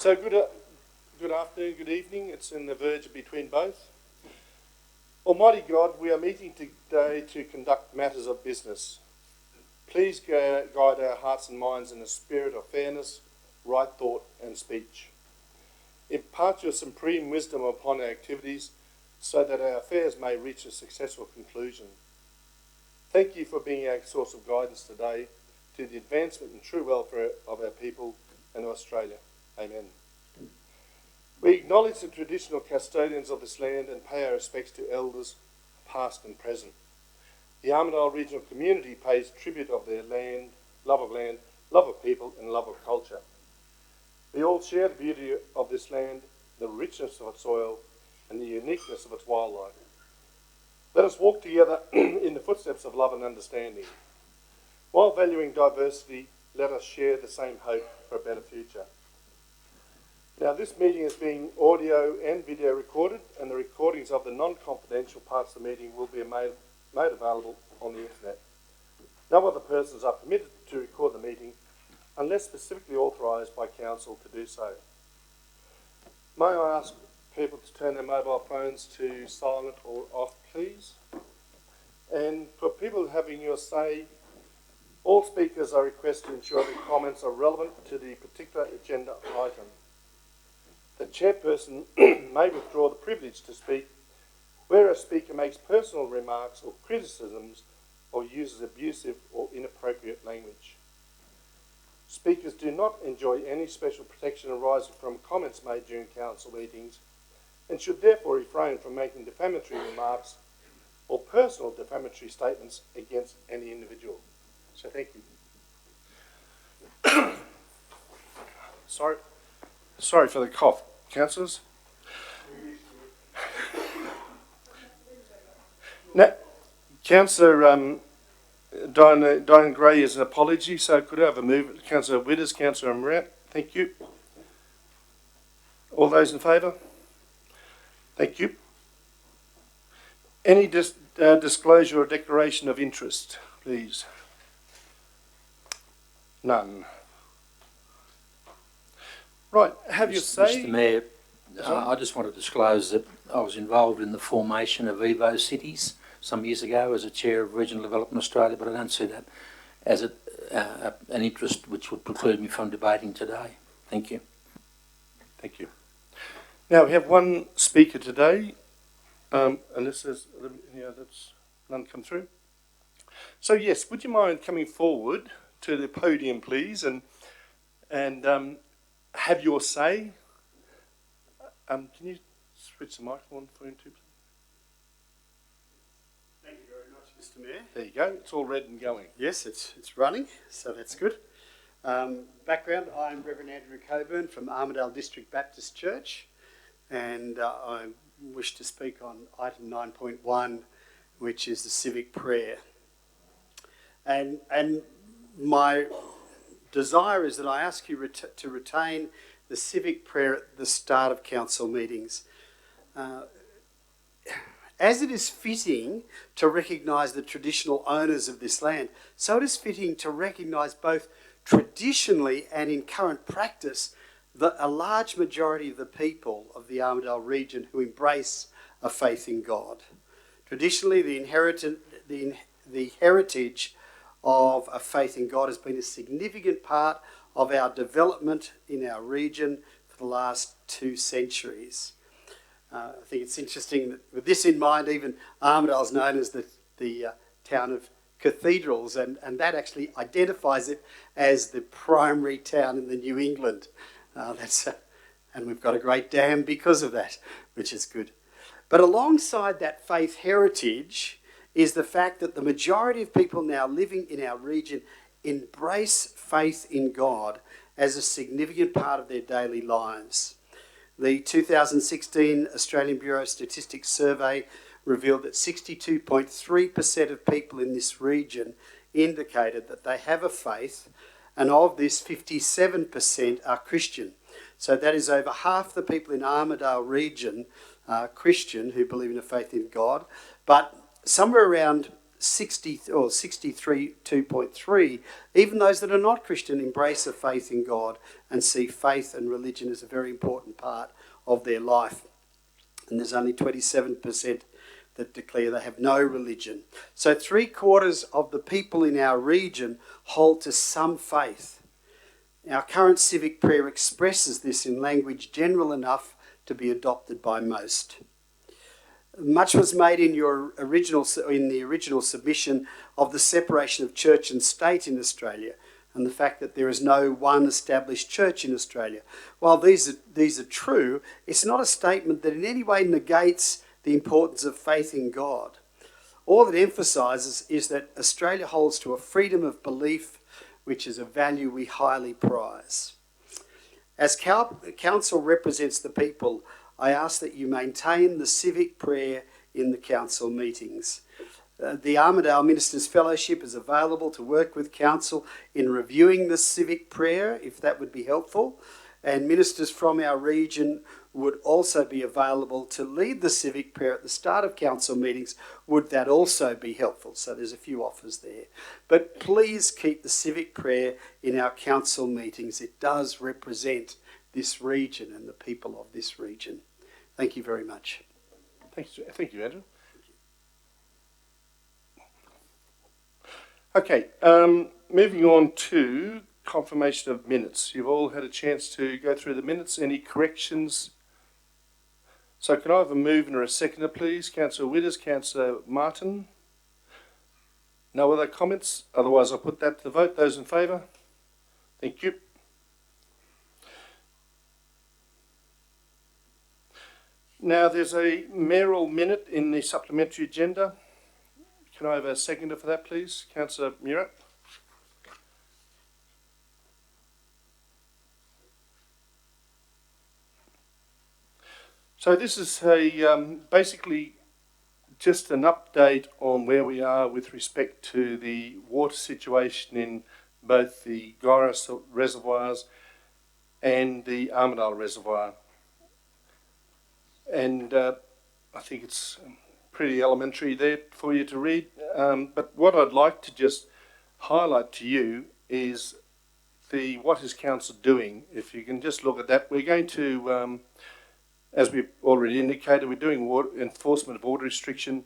So good afternoon, good evening. It's in the verge between both. Almighty God, we are meeting today to conduct matters of business. Please guide our hearts and minds in a spirit of fairness, right thought and speech. Impart your supreme wisdom upon our activities so that our affairs may reach a successful conclusion. Thank you for being our source of guidance today to the advancement and true welfare of our people and Australia. Amen. We acknowledge the traditional custodians of this land and pay our respects to elders, past and present. The Armidale Regional Community pays tribute of their land, love of people and love of culture. We all share the beauty of this land, the richness of its soil and the uniqueness of its wildlife. Let us walk together in the footsteps of love and understanding. While valuing diversity, let us share the same hope for a better future. Now, this meeting is being audio and video recorded, and the recordings of the non-confidential parts of the meeting will be made available on the internet. No other persons are permitted to record the meeting unless specifically authorised by council to do so. May I ask people to turn their mobile phones to silent or off, please? And for people having your say, all speakers are requested to ensure that comments are relevant to the particular agenda item. The chairperson may withdraw the privilege to speak where a speaker makes personal remarks or criticisms or uses abusive or inappropriate language. Speakers do not enjoy any special protection arising from comments made during council meetings and should therefore refrain from making defamatory remarks or personal defamatory statements against any individual. So thank you. Sorry for the cough, councillors. Now, Councillor Diane Gray is an apology, so could I have a move? Councillor Withers, Councillor Morat, thank you. All those in favour? Thank you. Any disclosure or declaration of interest, please? None. Right, have your say. Mr Mayor, I just want to disclose that I was involved in the formation of Evo Cities some years ago as a chair of Regional Development Australia, but I don't see that as an interest which would preclude me from debating today. Thank you. Thank you. Now, we have one speaker today, unless there's none come through. So, yes, would you mind coming forward to the podium, please, and have your say? Can you switch the microphone for him too, please? Thank you very much, Mr Mayor. There you go. It's all red and going. Yes, it's running, so that's good. Background, I'm Reverend Andrew Coburn from Armidale District Baptist Church, and I wish to speak on item 9.1, which is the civic prayer. And my desire is that I ask you to retain the civic prayer at the start of council meetings. As it is fitting to recognise the traditional owners of this land, so it is fitting to recognise both traditionally and in current practice a large majority of the people of the Armidale region who embrace a faith in God. Traditionally, the heritage of a faith in God has been a significant part of our development in our region for the last 2 centuries. I think it's interesting that with this in mind, even Armidale is known as the town of cathedrals, and that actually identifies it as the primary town in the New England. And we've got a great dam because of that, which is good. But alongside that faith heritage is the fact that the majority of people now living in our region embrace faith in God as a significant part of their daily lives. The 2016 Australian Bureau of Statistics survey revealed that 62.3% of people in this region indicated that they have a faith, and of this 57% are Christian. So that is over half the people in Armidale region are Christian who believe in a faith in God, but somewhere around 2.3, even those that are not Christian embrace a faith in God and see faith and religion as a very important part of their life. And there's only 27% that declare they have no religion. So 3/4 of the people in our region hold to some faith. Our current civic prayer expresses this in language general enough to be adopted by most. Much was made in the original submission of the separation of church and state in Australia and the fact that there is no one established church in Australia. While these are true, it's not a statement that in any way negates the importance of faith in God. All it emphasises is that Australia holds to a freedom of belief, which is a value we highly prize. As Council represents the people, I ask that you maintain the civic prayer in the Council meetings. The Armidale Ministers' Fellowship is available to work with Council in reviewing the civic prayer, if that would be helpful, and ministers from our region would also be available to lead the civic prayer at the start of Council meetings, would that also be helpful. So there's a few offers there. But please keep the civic prayer in our Council meetings. It does represent this region and the people of this region. Thank you very much. Thank you, Andrew. Okay, moving on to confirmation of minutes. You've all had a chance to go through the minutes. Any corrections? So can I have a mover and a seconder, please? Councillor Widders, Councillor Martin. No other comments? Otherwise, I'll put that to the vote. Those in favour? Thank you. Now, there's a mayoral minute in the supplementary agenda. Can I have a seconder for that, please? Councillor Murat. So this is basically just an update on where we are with respect to the water situation in both the Guyra reservoirs and the Armidale reservoir. And I think it's pretty elementary there for you to read. But what I'd like to just highlight to you is what is Council doing. If you can just look at that, we're going to, as we've already indicated, we're doing enforcement of water restriction,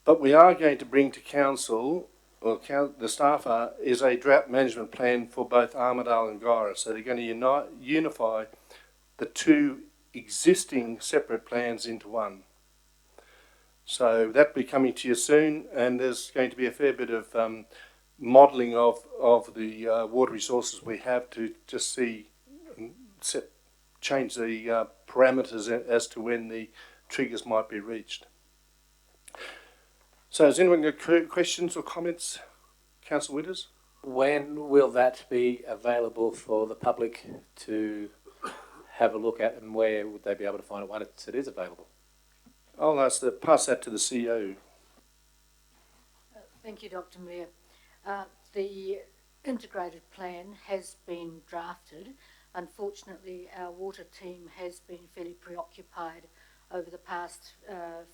but we are going to bring to Council, or the staff are, is a drought management plan for both Armidale and Guyra. So they're going to unify the two existing separate plans into one. So that'll be coming to you soon, and there's going to be a fair bit of modelling of the water resources we have to just see, change the parameters as to when the triggers might be reached. So has anyone got questions or comments? Councillor Widders? When will that be available for the public to have a look at, and where would they be able to find it once it is available? I'll pass that to the CEO. Thank you, Dr. Mayor. The integrated plan has been drafted. Unfortunately, our water team has been fairly preoccupied over the past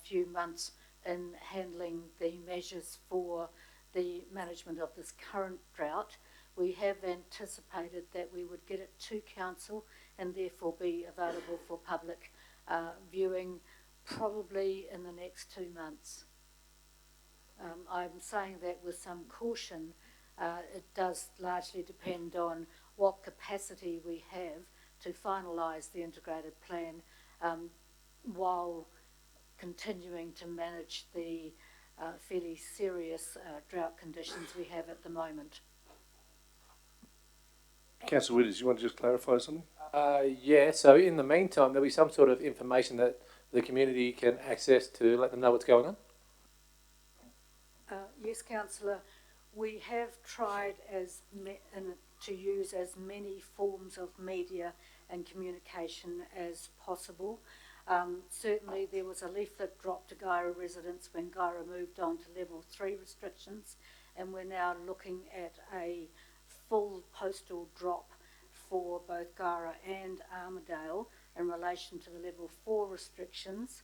few months in handling the measures for the management of this current drought. We have anticipated that we would get it to Council and therefore be available for public viewing probably in the next 2 months. I'm saying that with some caution. It does largely depend on what capacity we have to finalise the integrated plan while continuing to manage the fairly serious drought conditions we have at the moment. Councillor Widders, you want to just clarify something? Yeah, so in the meantime, there'll be some sort of information that the community can access to let them know what's going on? Yes, Councillor. We have tried to use as many forms of media and communication as possible. Certainly there was a leaflet dropped to Guyra residents when Guyra moved on to level 3 restrictions, and we're now looking at a full postal drop for both Guyra and Armidale in relation to the level 4 restrictions.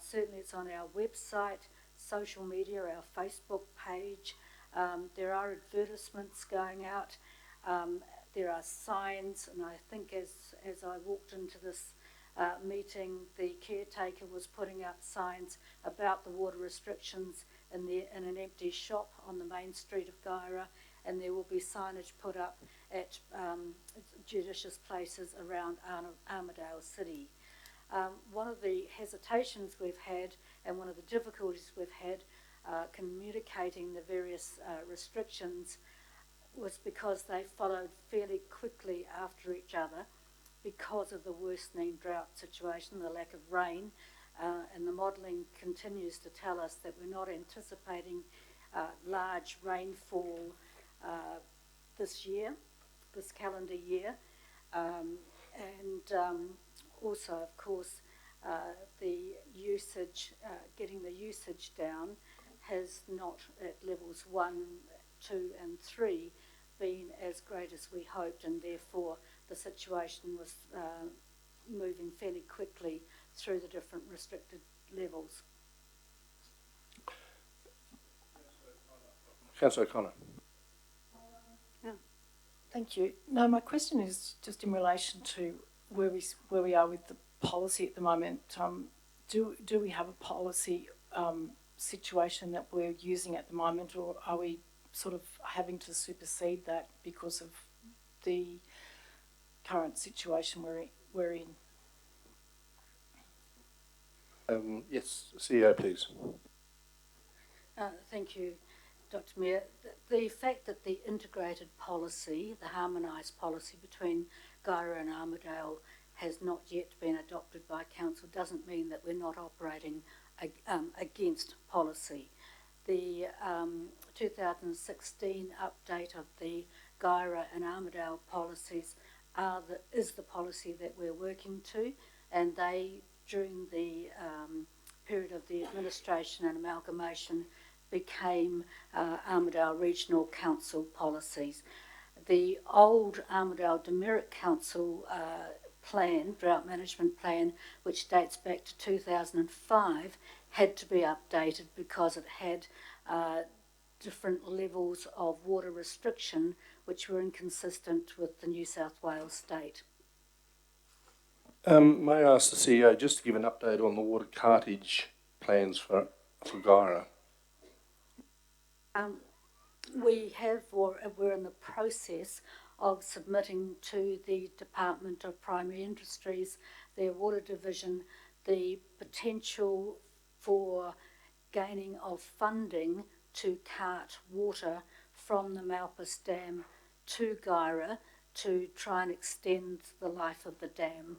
Certainly it's on our website. social media, our Facebook page. There are advertisements going out. There are signs, and I think as I walked into this meeting, the caretaker was putting up signs about the water restrictions in an empty shop on the main street of Guyra, and there will be signage put up at judicious places around Armidale City. One of the hesitations we've had and one of the difficulties we've had communicating the various restrictions was because they followed fairly quickly after each other because of the worsening drought situation, the lack of rain, and the modelling continues to tell us that we're not anticipating large rainfall this calendar year, and also, of course, the usage, getting the usage down has not at levels 1, 2 and 3 been as great as we hoped, and therefore the situation was moving fairly quickly through the different restricted levels. Councillor O'Connor. Thank you. No, my question is just in relation to where we are with the policy at the moment. Do we have a policy situation that we're using at the moment, or are we sort of having to supersede that because of the current situation we're in? Yes, CEO, please. Thank you, Dr. Mayor. The fact that the integrated policy, the harmonised policy between Guyra and Armidale has not yet been adopted by Council doesn't mean that we're not operating against policy. The 2016 update of the Guyra and Armidale policies is the policy that we're working to, and they, during the period of the administration and amalgamation, became Armidale Regional Council policies. The old Armidale Demerit Council plan, drought management plan, which dates back to 2005, had to be updated because it had different levels of water restriction which were inconsistent with the New South Wales state. May I ask the CEO just to give an update on the water cartage plans for Guyra? We're in the process of submitting to the Department of Primary Industries, their water division, the potential for gaining of funding to cart water from the Malpas Dam to Guyra to try and extend the life of the dam,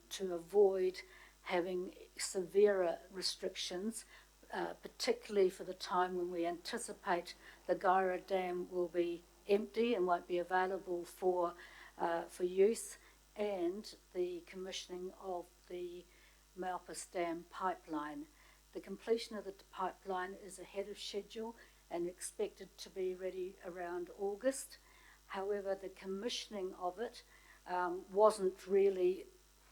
to avoid having severer restrictions, particularly for the time when we anticipate the Guyra Dam will be empty and won't be available for use, and the commissioning of the Malpas Dam pipeline. The completion of the pipeline is ahead of schedule and expected to be ready around August. However, the commissioning of it wasn't really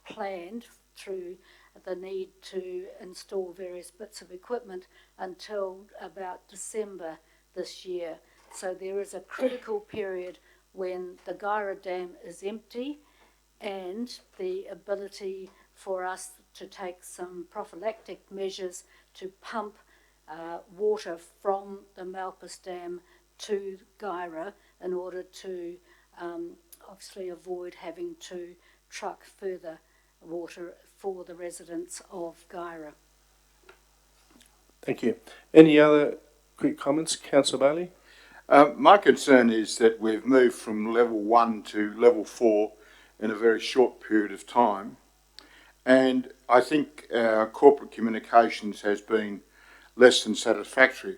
planned through the need to install various bits of equipment until about December this year. So there is a critical period when the Guyra Dam is empty and the ability for us to take some prophylactic measures to pump water from the Malpas Dam to Guyra in order to obviously avoid having to truck further water for the residents of Guyra. Thank you. Any other quick comments? Councillor Bailey? My concern is that we've moved from level 1 to level 4 in a very short period of time, and I think our corporate communications has been less than satisfactory.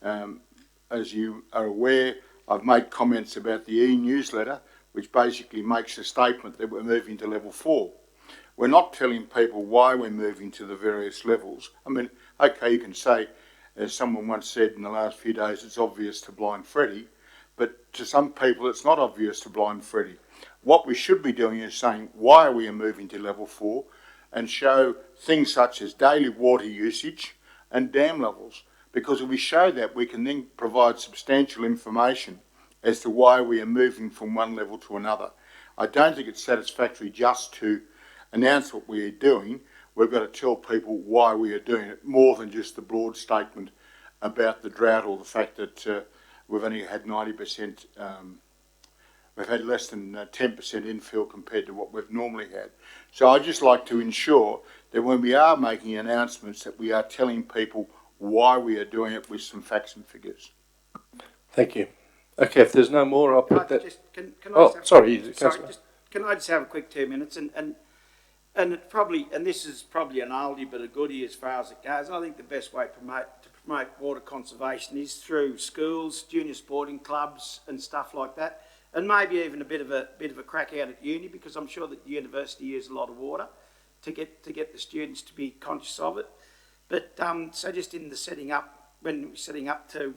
As you are aware, I've made comments about the e-newsletter, which basically makes a statement that we're moving to level 4. We're not telling people why we're moving to the various levels. I mean, okay, you can say, as someone once said in the last few days, it's obvious to Blind Freddy, but to some people it's not obvious to Blind Freddy. What we should be doing is saying why we are moving to level 4 and show things such as daily water usage and dam levels, because if we show that, we can then provide substantial information as to why we are moving from one level to another. I don't think it's satisfactory just to announce what we are doing. We've got to tell people why we are doing it, more than just the broad statement about the drought or the fact that we've only had 90%, we've had less than 10% infill compared to what we've normally had. So I'd just like to ensure that when we are making announcements, that we are telling people why we are doing it with some facts and figures. Thank you. Okay, if there's no more, I'll put that. Can I Oh, just have, sorry, sorry, Councillor. can I just have a quick 2 minutes? And it probably, and this is probably an oldie but a goodie as far as it goes. I think the best way to promote water conservation is through schools, junior sporting clubs, and stuff like that. And maybe even a bit of a crack out at uni, because I'm sure that the university uses a lot of water to get the students to be conscious of it. But so just in the setting up, when we're setting up to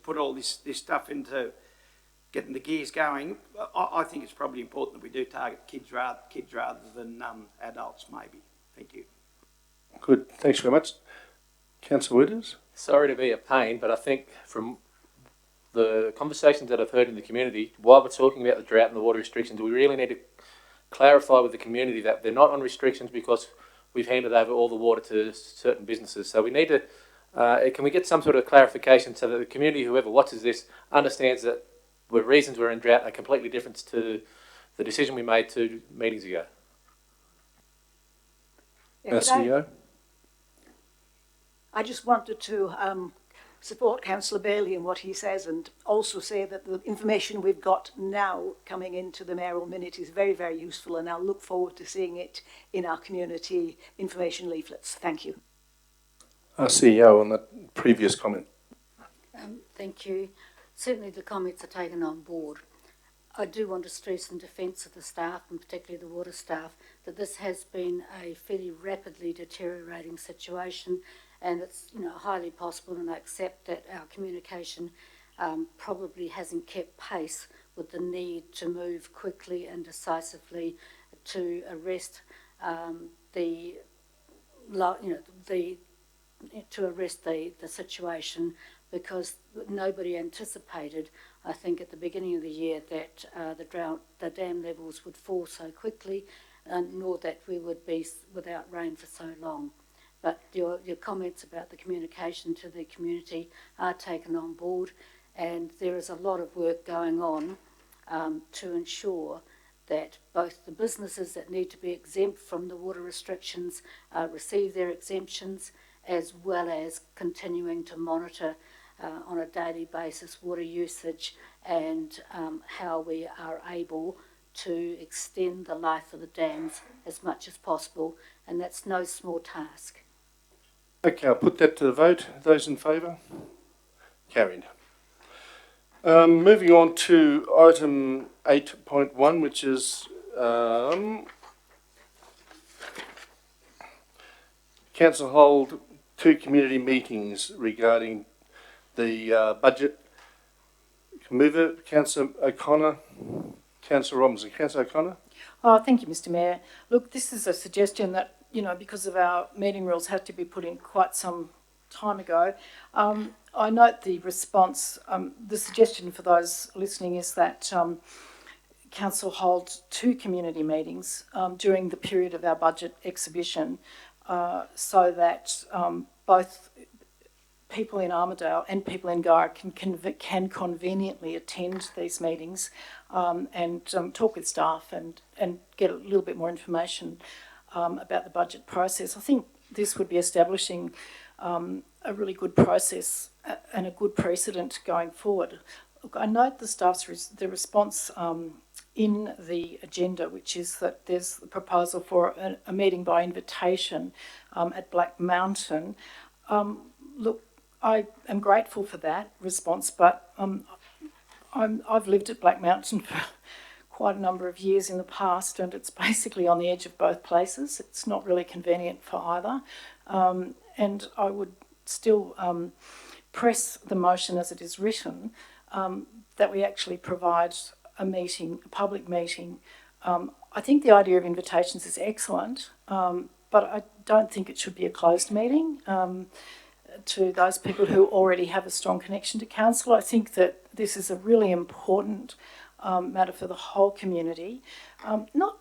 put all this stuff into getting the gears going, I think it's probably important that we do target kids rather than adults, maybe. Thank you. Good. Thanks very much. Councillor Withers? Sorry to be a pain, but I think from the conversations that I've heard in the community, while we're talking about the drought and the water restrictions, we really need to clarify with the community that they're not on restrictions because we've handed over all the water to certain businesses. So we need to, can we get some sort of clarification so that the community, whoever watches this, understands that the reasons we're in drought are completely different to the decision we made 2 meetings ago? Our CEO? I just wanted to support Councillor Bailey in what he says, and also say that the information we've got now coming into the mayoral minute is very, very useful, and I'll look forward to seeing it in our community information leaflets. Thank you. Our CEO on that previous comment. Thank you. Certainly the comments are taken on board. I do want to stress in defence of the staff, and particularly the water staff, that this has been a fairly rapidly deteriorating situation, and it's highly possible, and I accept that our communication probably hasn't kept pace with the need to move quickly and decisively to arrest the situation, because nobody anticipated, I think, at the beginning of the year that the dam levels would fall so quickly, nor that we would be without rain for so long. But your comments about the communication to the community are taken on board, and there is a lot of work going on to ensure that both the businesses that need to be exempt from the water restrictions receive their exemptions, as well as continuing to monitor on a daily basis water usage and how we are able to extend the life of the dams as much as possible, and that's no small task. Okay, I'll put that to the vote. Those in favour? Carried. Moving on to item 8.1, which is council hold 2 community meetings regarding the budget. Move it, Councillor O'Connor, Councillor Robinson. Councillor O'Connor? Oh, thank you, Mr Mayor. Look, this is a suggestion that, because of our meeting rules, had to be put in quite some time ago. I note the response. The suggestion for those listening is that council hold 2 community meetings during the period of our budget exhibition, so that both people in Armidale and people in Guyra can conveniently attend these meetings and talk with staff and get a little bit more information about the budget process. I think this would be establishing a really good process and a good precedent going forward. Look, I note the staff's response in the agenda, which is that there's the proposal for a meeting by invitation at Black Mountain. Look, I am grateful for that response, but I've lived at Black Mountain for quite a number of years in the past, and it's basically on the edge of both places. It's not really convenient for either, and I would still press the motion as it is written, that we actually provide a meeting, a public meeting. I think the idea of invitations is excellent, but I don't think it should be a closed meeting. To those people who already have a strong connection to council, I think that this is a really important matter for the whole community,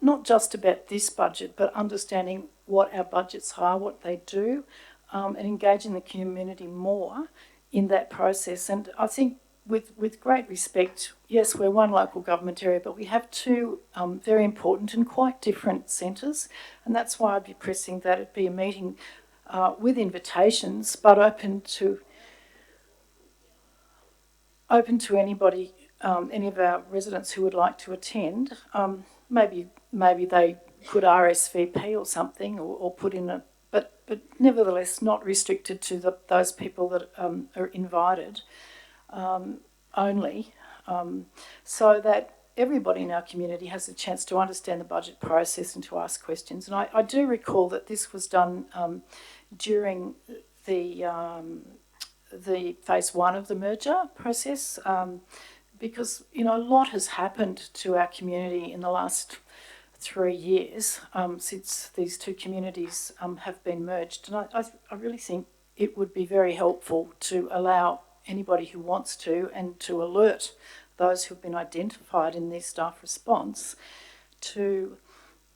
not just about this budget, but understanding what our budgets are, what they do, and engaging the community more in that process. And I think with great respect, yes, we're one local government area, but we have two very important and quite different centres, and that's why I'd be pressing that it be a meeting with invitations, but open to anybody, any of our residents who would like to attend. Maybe they could RSVP or something, or put in a, but nevertheless not restricted to those people that are invited only, so that everybody in our community has a chance to understand the budget process and to ask questions. And I do recall that this was done during the phase one of the merger process, because a lot has happened to our community in the last 3 years since these two communities have been merged. And I really think it would be very helpful to allow anybody who wants to, and to alert those who've been identified in their staff response, to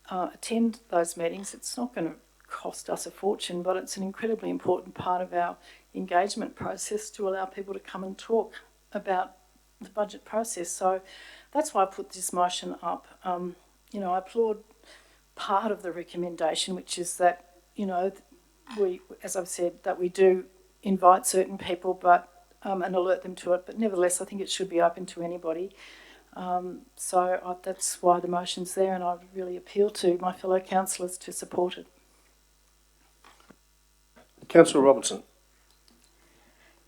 attend those meetings. It's not going to cost us a fortune, but it's an incredibly important part of our engagement process to allow people to come and talk about the budget process. So that's why I put this motion up. I applaud part of the recommendation, which is that, we, as I've said, that we do invite certain people, but and alert them to it. But nevertheless, I think it should be open to anybody. That's why the motion's there, and I really appeal to my fellow councillors to support it. Councillor Robertson.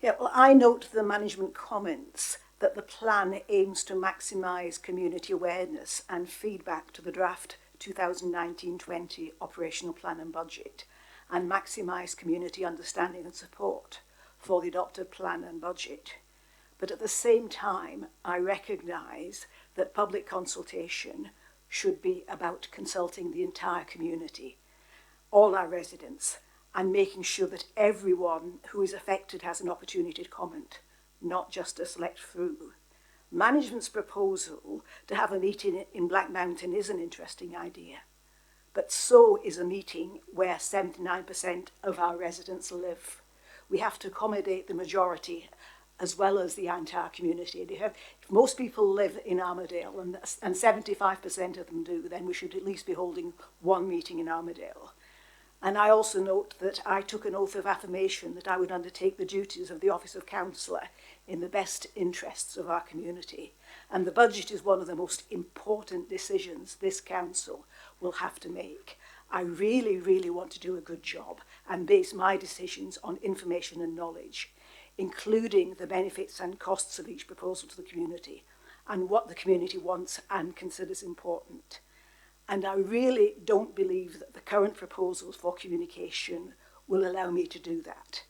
Yeah, well, I note the management comments that the plan aims to maximise community awareness and feedback to the draft 2019-20 operational plan and budget, and maximise community understanding and support for the adopted plan and budget. But at the same time, I recognise that public consultation should be about consulting the entire community, all our residents, and making sure that everyone who is affected has an opportunity to comment, not just a select few. Management's proposal to have a meeting in Black Mountain is an interesting idea, but so is a meeting where 79% of our residents live. We have to accommodate the majority as well as the entire community. If most people live in Armadale and 75% of them do, then we should at least be holding one meeting in Armadale. And I also note that I took an oath of affirmation that I would undertake the duties of the Office of Councillor in the best interests of our community. And the budget is one of the most important decisions this council will have to make. I really, really want to do a good job and base my decisions on information and knowledge, including the benefits and costs of each proposal to the community and what the community wants and considers important. And I really don't believe that the current proposals for communication will allow me to do that.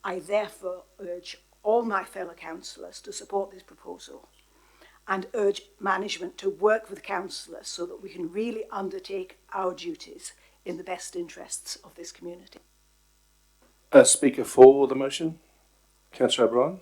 I therefore urge all my fellow councillors to support this proposal and urge management to work with councillors so that we can really undertake our duties in the best interests of this community. Speaker for the motion, Councillor O'Brien.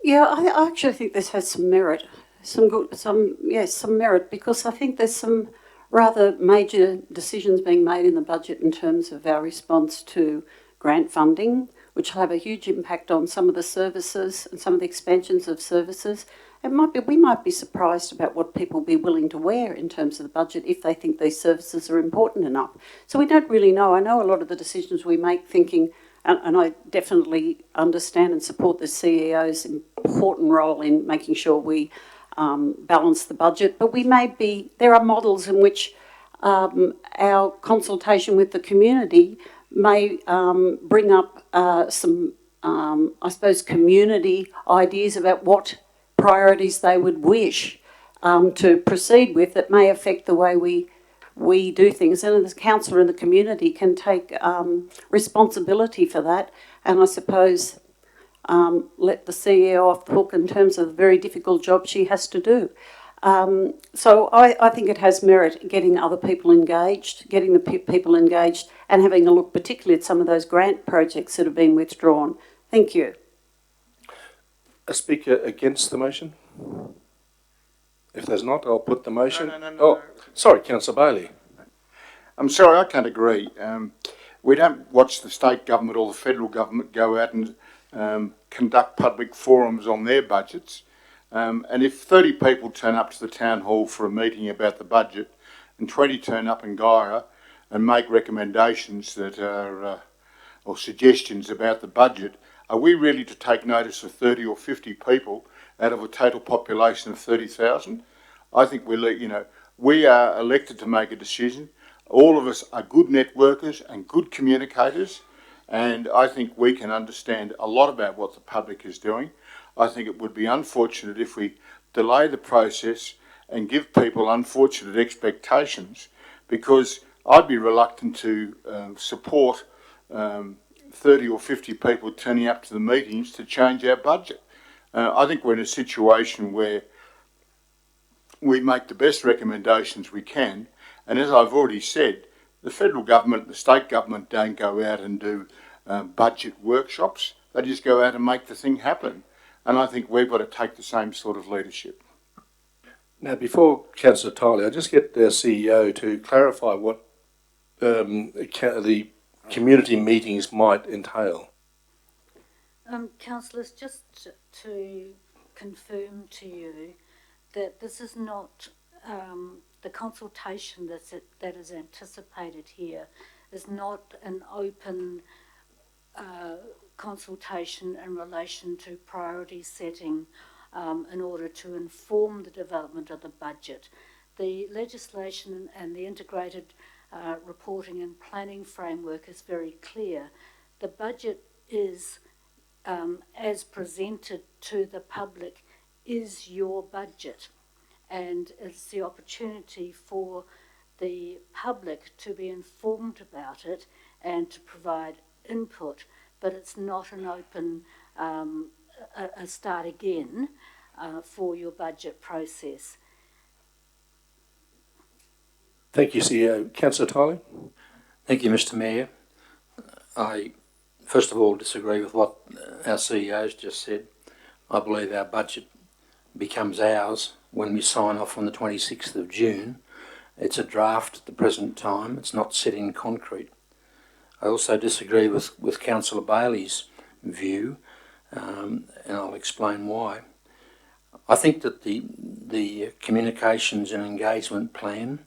Yeah, I actually think this has some merit, some merit, because I think there's some rather major decisions being made in the budget in terms of our response to grant funding, which will have a huge impact on some of the services and some of the expansions of services. We might be surprised about what people will be willing to wear in terms of the budget if they think these services are important enough. So we don't really know. I know a lot of the decisions we make thinking, and I definitely understand and support the CEO's important role in making sure we balance the budget, but there are models in which our consultation with the community may bring up some, I suppose, community ideas about what priorities they would wish to proceed with that may affect the way we do things. And as a councillor in the community can take responsibility for that, and I suppose let the CEO off the hook in terms of the very difficult job she has to do. So I think it has merit getting other people engaged, getting the people engaged, and having a look particularly at some of those grant projects that have been withdrawn. Thank you. A speaker against the motion? If there's not, I'll put the motion. No. Oh, sorry, Councillor Bailey. I'm sorry, I can't agree. We don't watch the state government or the federal government go out and conduct public forums on their budgets. And if 30 people turn up to the town hall for a meeting about the budget and 20 turn up in Guyra and make recommendations that are, or suggestions about the budget, are we really to take notice of 30 or 50 people out of a total population of 30,000? I think we are elected to make a decision. All of us are good networkers and good communicators, and I think we can understand a lot about what the public is doing. I think it would be unfortunate if we delay the process and give people unfortunate expectations, because I'd be reluctant to support 30 or 50 people turning up to the meetings to change our budget. I think we're in a situation where we make the best recommendations we can, and as I've already said, the federal government and the state government don't go out and do budget workshops. They just go out and make the thing happen. And I think we've got to take the same sort of leadership. Now, before Councillor Tiley, I'll just get their CEO to clarify what the community meetings might entail. Councillors, just to confirm to you that this is not the consultation that is anticipated here is not an open consultation in relation to priority setting in order to inform the development of the budget. The legislation and the integrated reporting and planning framework is very clear. The budget is, as presented to the public, is your budget, and it's the opportunity for the public to be informed about it and to provide input, but it's not an open a start again for your budget process. Thank you, CEO. Councillor Tiley? Thank you, Mr. Mayor. I, first of all, disagree with what our CEO's just said. I believe our budget becomes ours when we sign off on the 26th of June. It's a draft at the present time. It's not set in concrete. I also disagree with Councillor Bailey's view, and I'll explain why. I think that the communications and engagement plan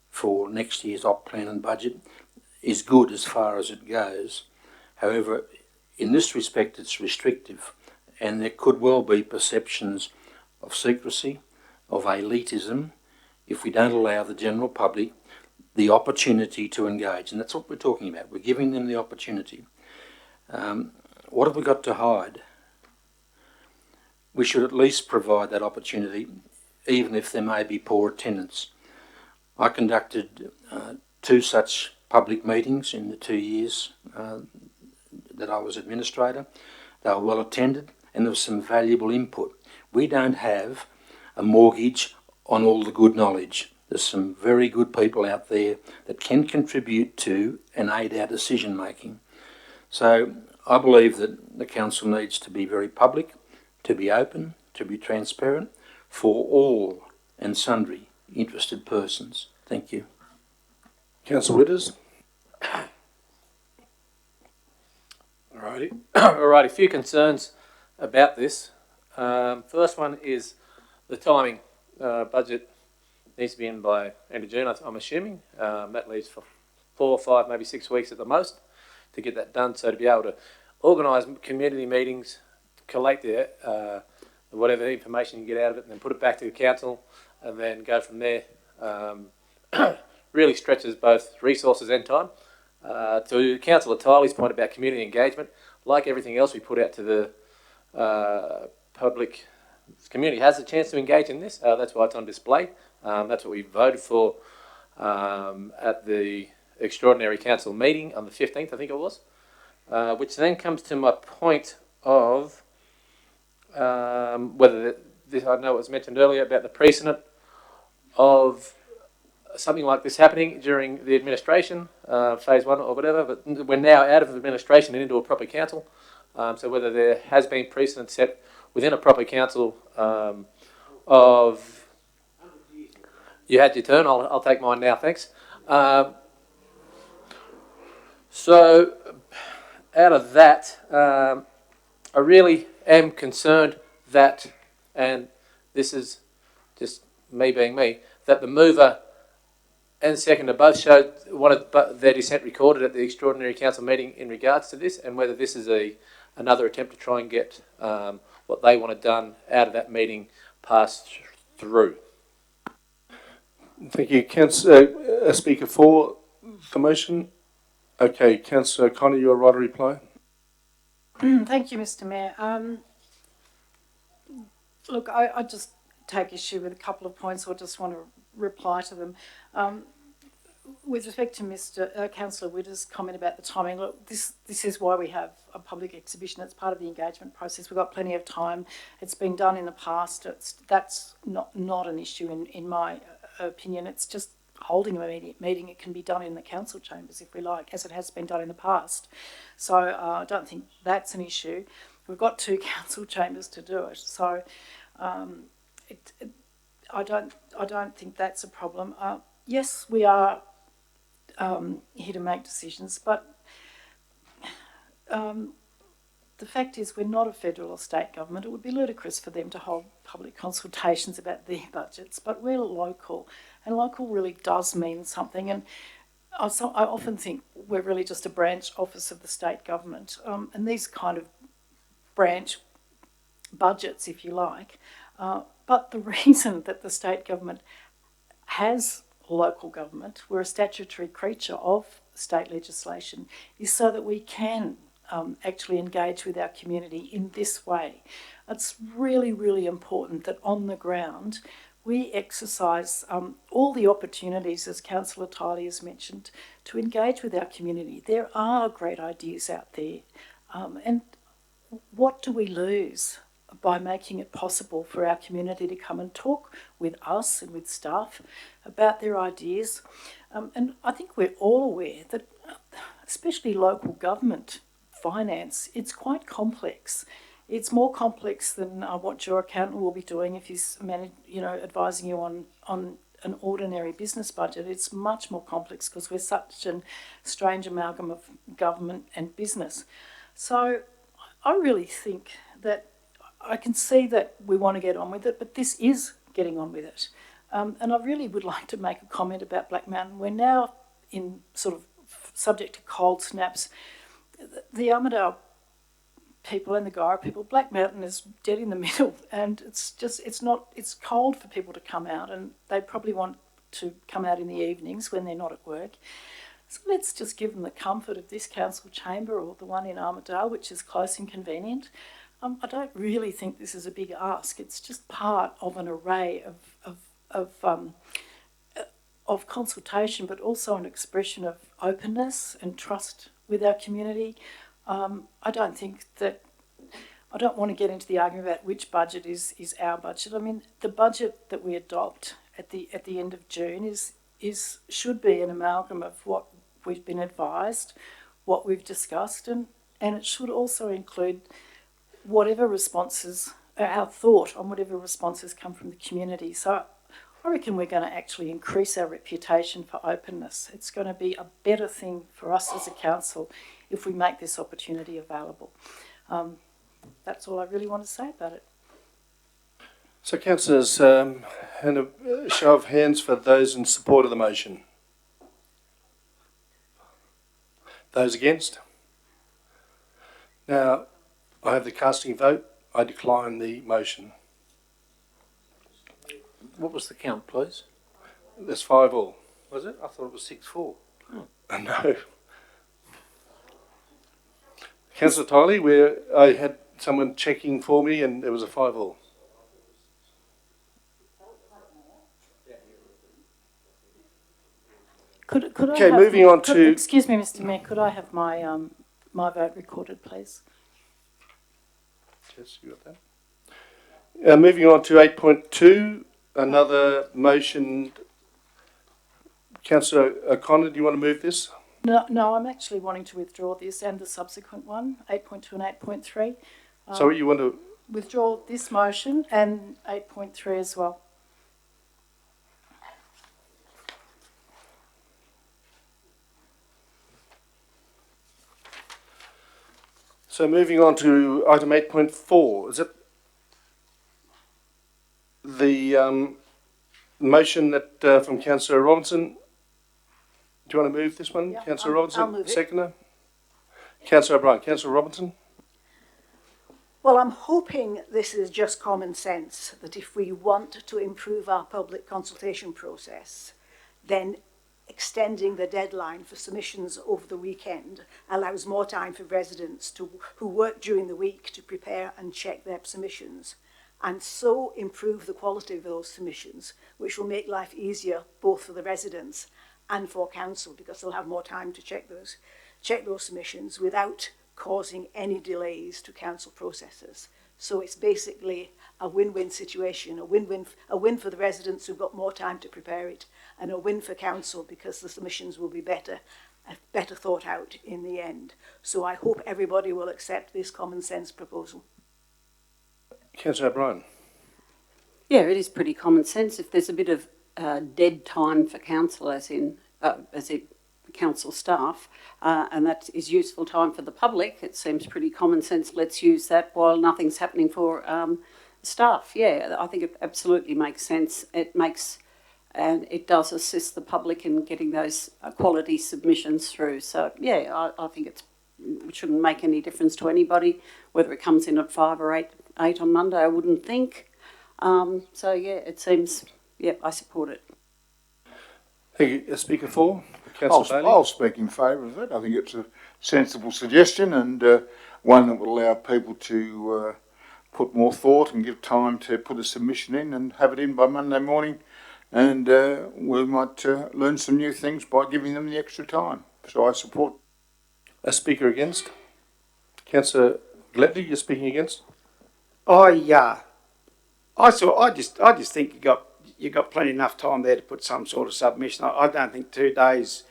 for next year's op plan and budget is good as far as it goes. However, in this respect, it's restrictive, and there could well be perceptions of secrecy, of elitism, if we don't allow the general public the opportunity to engage. And that's what we're talking about. We're giving them the opportunity. What have we got to hide? We should at least provide that opportunity, even if there may be poor attendance. I conducted 2 such public meetings in the 2 years that I was administrator. They were well attended, and there was some valuable input. We don't have a mortgage on all the good knowledge. There's some very good people out there that can contribute to and aid our decision making. So I believe that the council needs to be very public, to be open, to be transparent for all and sundry interested persons. Thank you. Councillor Witters? Alrighty. Alrighty, a few concerns about this. First one is the timing. Budget needs to be in by end of June, I'm assuming. That leaves for 4 or 5, maybe 6 weeks at the most to get that done. So to be able to organise community meetings, collate the whatever information you get out of it, and then put it back to the council, and then go from there, really stretches both resources and time. To Councillor Tiley's point about community engagement, like everything else we put out to the public, the community has a chance to engage in this. That's why it's on display. That's what we voted for at the extraordinary council meeting on the 15th, I think it was, which then comes to my point of whether this, I know it was mentioned earlier about the precedent of something like this happening during the administration, phase one or whatever, but we're now out of administration and into a proper council. So whether there has been precedent set within a proper council of... You had your turn, I'll take mine now, thanks. So out of that, I really am concerned that, and this is just me being me, that the mover and seconder both showed their dissent recorded at the extraordinary council meeting in regards to this, and whether this is another attempt to try and get what they wanted done out of that meeting passed through. Thank you. Speaker for the motion. Okay, Councillor Connor, you are right to reply. Thank you, Mr. Mayor. Look, I just take issue with a couple of points, or just want to reply to them. With respect to Councillor Witter's comment about the timing, look, this is why we have a public exhibition. It's part of the engagement process. We've got plenty of time. It's been done in the past. That's not an issue in my opinion. It's just holding a meeting. It can be done in the council chambers if we like, as it has been done in the past. So I don't think that's an issue. We've got 2 council chambers to do it. So I don't think that's a problem. Yes, we are here to make decisions, but the fact is we're not a federal or state government. It would be ludicrous for them to hold public consultations about their budgets, but we're local, and local really does mean something. And I often think we're really just a branch office of the state government, and these kind of branch budgets, if you like, but the reason that the state government has local government, we're a statutory creature of state legislation, is so that we can actually engage with our community in this way. It's really, really important that on the ground we exercise all the opportunities, as Councillor Tiley has mentioned, to engage with our community. There are great ideas out there, and what do we lose by making it possible for our community to come and talk with us and with staff about their ideas? And I think we're all aware that, especially local government finance, it's quite complex. It's more complex than what your accountant will be doing if he's advising you on an ordinary business budget. It's much more complex because we're such a strange amalgam of government and business. So I really think that I can see that we want to get on with it, but this is getting on with it. And I really would like to make a comment about Black Mountain. We're now in sort of subject to cold snaps. The Armidale people and the Guyra people, Black Mountain is dead in the middle, and it's cold for people to come out, and they probably want to come out in the evenings when they're not at work. So let's just give them the comfort of this council chamber or the one in Armidale, which is close and convenient. I don't really think this is a big ask. It's just part of an array of consultation, but also an expression of openness and trust with our community. I don't want to get into the argument about which budget is our budget. I mean, the budget that we adopt at the end of June should be an amalgam of what we've been advised, what we've discussed, and it should also include whatever responses, our thought on whatever responses come from the community. So I reckon we're going to actually increase our reputation for openness. It's going to be a better thing for us as a council if we make this opportunity available. That's all I really want to say about it. So, councillors, and a show of hands for those in support of the motion. Those against? Now, I have the casting vote. I decline the motion. What was the count, please? There's 5-all. Was it? I thought it was 6-4. No. Councillor Tiley, where I had someone checking for me and there was a 5-all. Could I Okay, have, moving on to... Excuse me, Mr. Mayor, could I have my my vote recorded, please? Yes, you got that. Moving on to 8.2, another motion. Councillor O'Connor, do you want to move this? No, I'm actually wanting to withdraw this and the subsequent one, 8.2 and 8.3. Sorry, you want to... Withdraw this motion and 8.3 as well. So moving on to item 8.4, is it the motion that from Councillor Robinson? Do you want to move this one, Yeah, Councillor I'll Robinson? move it. Seconder? Councillor O'Brien. Councillor Robinson? Well, I'm hoping this is just common sense, that if we want to improve our public consultation process, then extending the deadline for submissions over the weekend allows more time for residents who work during the week to prepare and check their submissions, and so improve the quality of those submissions, which will make life easier both for the residents and for council, because they'll have more time to check those submissions without causing any delays to council processes. So it's basically a win-win situation, a win for the residents who've got more time to prepare it, and a win for council because the submissions will be better thought out in the end. So I hope everybody will accept this common sense proposal. Councillor O'Brien. Yeah, it is pretty common sense. If there's a bit of dead time for council, as in council staff, and that is useful time for the public, it seems pretty common sense. Let's use that while nothing's happening for staff. Yeah, I think it absolutely makes sense. And it does assist the public in getting those quality submissions through. So yeah, I think it shouldn't make any difference to anybody whether it comes in at 5 or 8 on Monday. I wouldn't think. So yeah, it seems. Yeah, I support it. Thank you. Speaker 4. Councillor Bailey. I'll speak in favour of it. I think it's a sensible suggestion, and one that will allow people to put more thought and give time to put a submission in and have it in by Monday morning, and we might learn some new things by giving them the extra time. So I support. A speaker against? Councillor Gladley, you're speaking against? I just think you got plenty enough time there to put some sort of submission. I don't think 2 days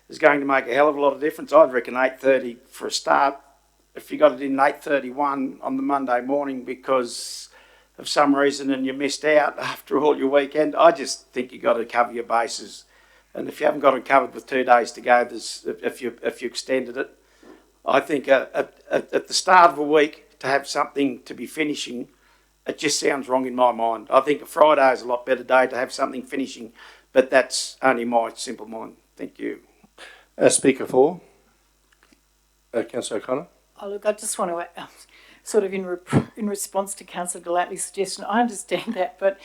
is going to make a hell of a lot of difference. I'd reckon 8:30 for a start. If you got it in 8:31 on the Monday morning because of some reason and you missed out after all your weekend, I just think you got to cover your bases. And if you haven't got it covered with 2 days to go, if you extended it, I think at the start of a week to have something to be finishing, it just sounds wrong in my mind. I think a Friday is a lot better day to have something finishing, but that's only my simple mind. Thank you. Speaker 4. Councillor O'Connor. Oh, look, I just want to, sort of in response to Councillor Gladley's suggestion, I understand that, but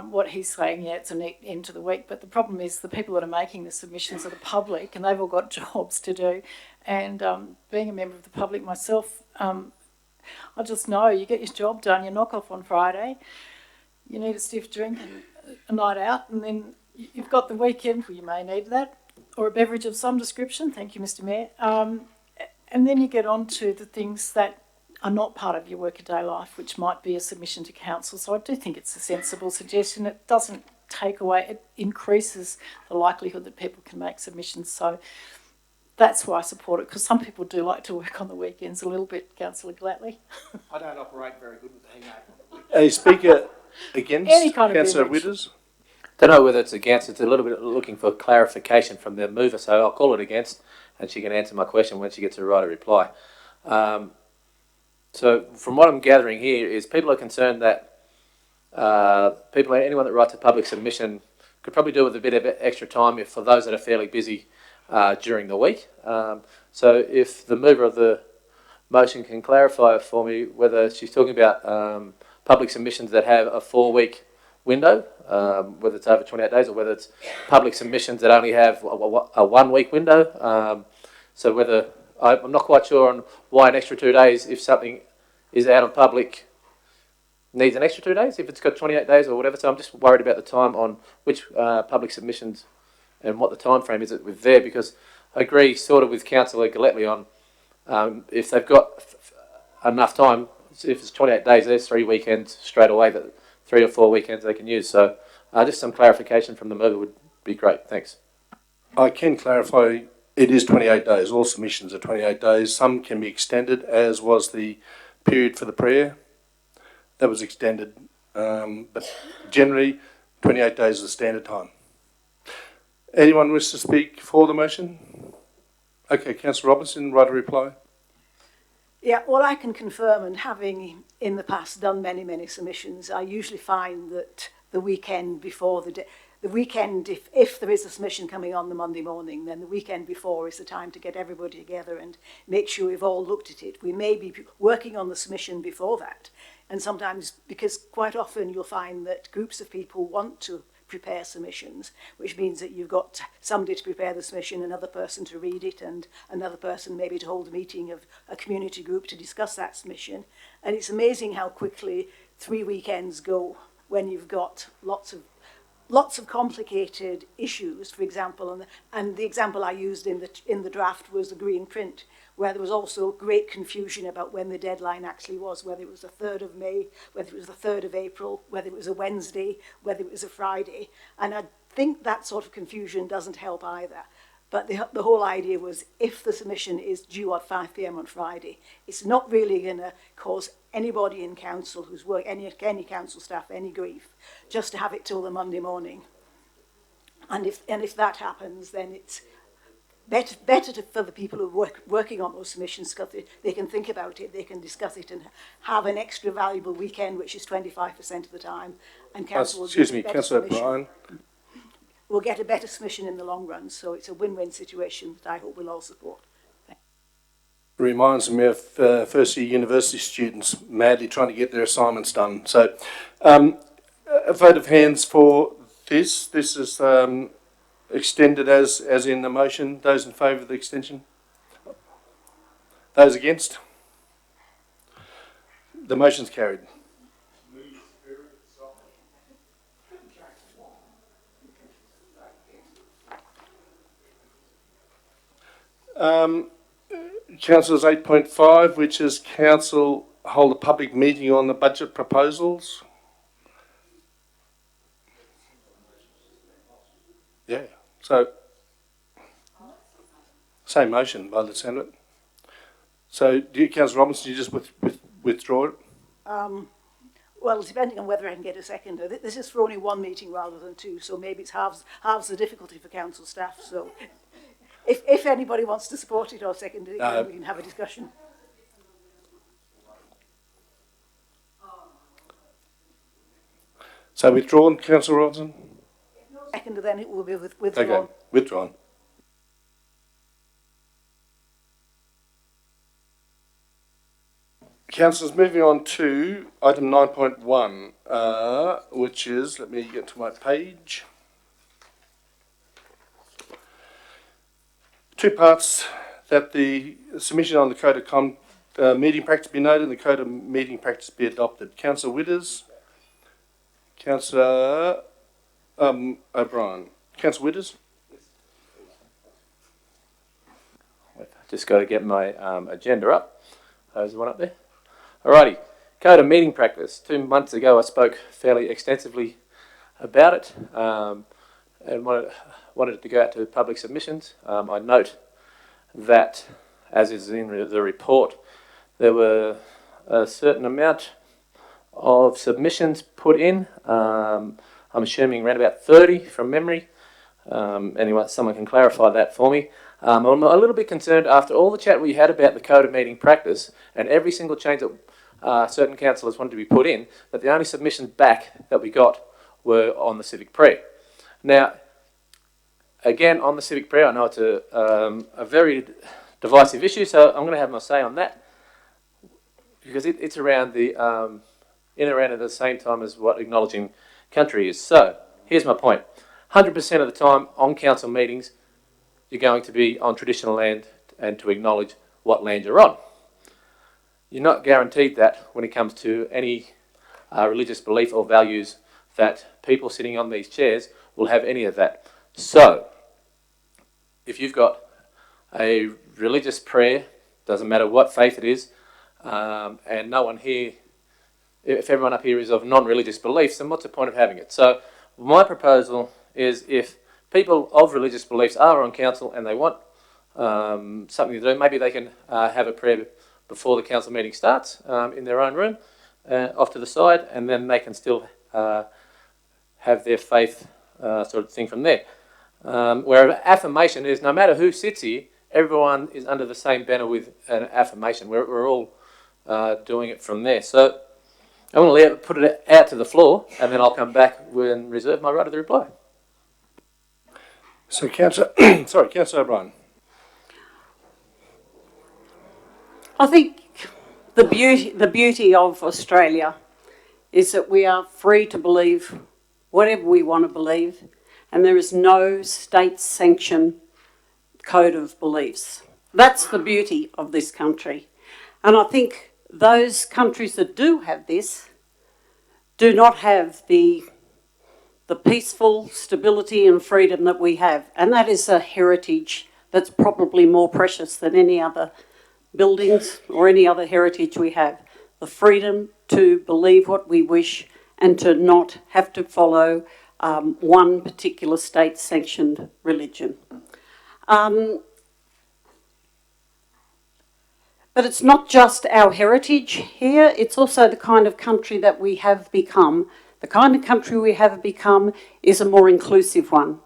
what he's saying, yeah, it's a neat end to the week, but the problem is the people that are making the submissions are the public, and they've all got jobs to do. And being a member of the public myself, I just know you get your job done, you knock off on Friday, you need a stiff drink and a night out, and then you've got the weekend where you may need that, or a beverage of some description, thank you, Mr Mayor. And then you get on to the things that are not part of your workaday life, which might be a submission to council. So I do think it's a sensible suggestion. It doesn't take away, it increases the likelihood that people can make submissions. So that's why I support it, because some people do like to work on the weekends a little bit, Councillor Gladley. I don't operate very good with the hangover. A speaker against? Any kind of Councillor beverage. Witters? Don't know whether it's against. It's a little bit looking for clarification from the mover, so I'll call it against, and she can answer my question when she gets to write a reply. So from what I'm gathering here is people are concerned that anyone that writes a public submission could probably do with a bit of extra time for those that are fairly busy during the week. So if the mover of the motion can clarify for me whether she's talking about public submissions that have a 4-week window, whether it's over 28 days or whether it's public submissions that only have a 1-week window. So whether, I'm not quite sure on why an extra 2 days, if something is out of public, needs an extra 2 days, if it's got 28 days or whatever. So I'm just worried about the time on which public submissions and what the time frame is with there, because I agree sort of with Councillor Gillespie on if they've got enough time, if it's 28 days, there's 3 weekends straight away, that 3 or 4 weekends they can use. So Just some clarification from the member would be great. Thanks. I can clarify, it is 28 days. All submissions are 28 days. Some can be extended, as was the period for the prayer. That was extended, but generally 28 days is the standard time. Anyone wish to speak for the motion? Okay, Councillor Robinson, right to reply. Yeah, well, I can confirm, and having in the past done many submissions, I usually find that the weekend before the weekend, if there is a submission coming on the Monday morning, then the weekend before is the time to get everybody together and make sure we've all looked at it. We may be working on the submission before that, and sometimes, because quite often you'll find that groups of people want to prepare submissions, which means that you've got somebody to prepare the submission, another person to read it, and another person maybe to hold a meeting of a community group to discuss that submission. And it's amazing how quickly 3 weekends go when you've got lots of complicated issues, for example, and the example I used in the draft was the green print, where there was also great confusion about when the deadline actually was, whether it was the 3rd of May, whether it was the 3rd of April, whether it was a Wednesday, whether it was a Friday. And I think that sort of confusion doesn't help either. But the whole idea was, if the submission is due at 5 p.m. on Friday, it's not really going to cause anybody in council who's any council staff any grief, just to have it till the Monday morning. And if that happens, then it's better for the people who are working on those submissions, because they can think about it, they can discuss it, and have an extra valuable weekend, which is 25% of the time. And council will excuse me, Councillor O'Brien. We'll get a better submission in the long run, so it's a win-win situation that I hope we'll all support. Reminds me of first year university students madly trying to get their assignments done. So a vote of hands for this. This is extended as in the motion. Those in favour of the extension? Those against? The motion's carried. Council's 8.5, which is council hold a public meeting on the budget proposals. Yeah, so same motion by the sound of it. So, do you, Councillor Robinson, you just withdraw it? Well, depending on whether I can get a seconder. This is for only one meeting rather than two, so maybe it's halves the difficulty for council staff. So, if anybody wants to support it or second it, then we can have a discussion. So withdrawn, Councillor Robinson? Second, then it will be withdrawn. Okay, withdrawn. Councillors, moving on to item 9.1, which is, let me get to my page. Two parts: that the submission on the Code of Meeting Practice be noted and the Code of Meeting Practice be adopted. Councillor Witters, Councillor O'Brien. Councillor Witters? Just got to get my agenda up. There's the one up there. Alrighty, Code of Meeting Practice. 2 months ago I spoke fairly extensively about it and wanted it to go out to public submissions. I note that, as is in the report, there were a certain amount of submissions put in. I'm assuming around about 30 from memory. Anyway, someone can clarify that for me. I'm a little bit concerned after all the chat we had about the Code of Meeting Practice and every single change that certain councillors wanted to be put in, that the only submissions back that we got were on the civic prayer. Now, again, on the civic prayer, I know it's a very divisive issue, so I'm going to have my say on that, because it's around the in around at the same time as what acknowledging country is. So here's my point: 100% of the time on council meetings, you're going to be on traditional land and to acknowledge what land you're on. You're not guaranteed that when it comes to any religious belief or values that people sitting on these chairs will have any of that. So, if you've got a religious prayer, doesn't matter what faith it is, and no one here, if everyone up here is of non-religious beliefs, then what's the point of having it? So, my proposal is if people of religious beliefs are on council and they want something to do, maybe they can have a prayer before the council meeting starts in their own room, off to the side, and then they can still have their faith sort of thing from there. Where affirmation is, no matter who sits here, everyone is under the same banner with an affirmation. We're all doing it from there. So I want to put it out to the floor, and then I'll come back and reserve my right of the reply. So, Councillor O'Brien. I think the beauty of Australia is that we are free to believe whatever we want to believe, and there is no state-sanctioned code of beliefs. That's the beauty of this country. And I think those countries that do have this do not have the peaceful stability and freedom that we have. And that is a heritage that's probably more precious than any other buildings or any other heritage we have. The freedom to believe what we wish and to not have to follow one particular state-sanctioned religion. But it's not just our heritage here, it's also the kind of country that we have become. The kind of country we have become is a more inclusive one.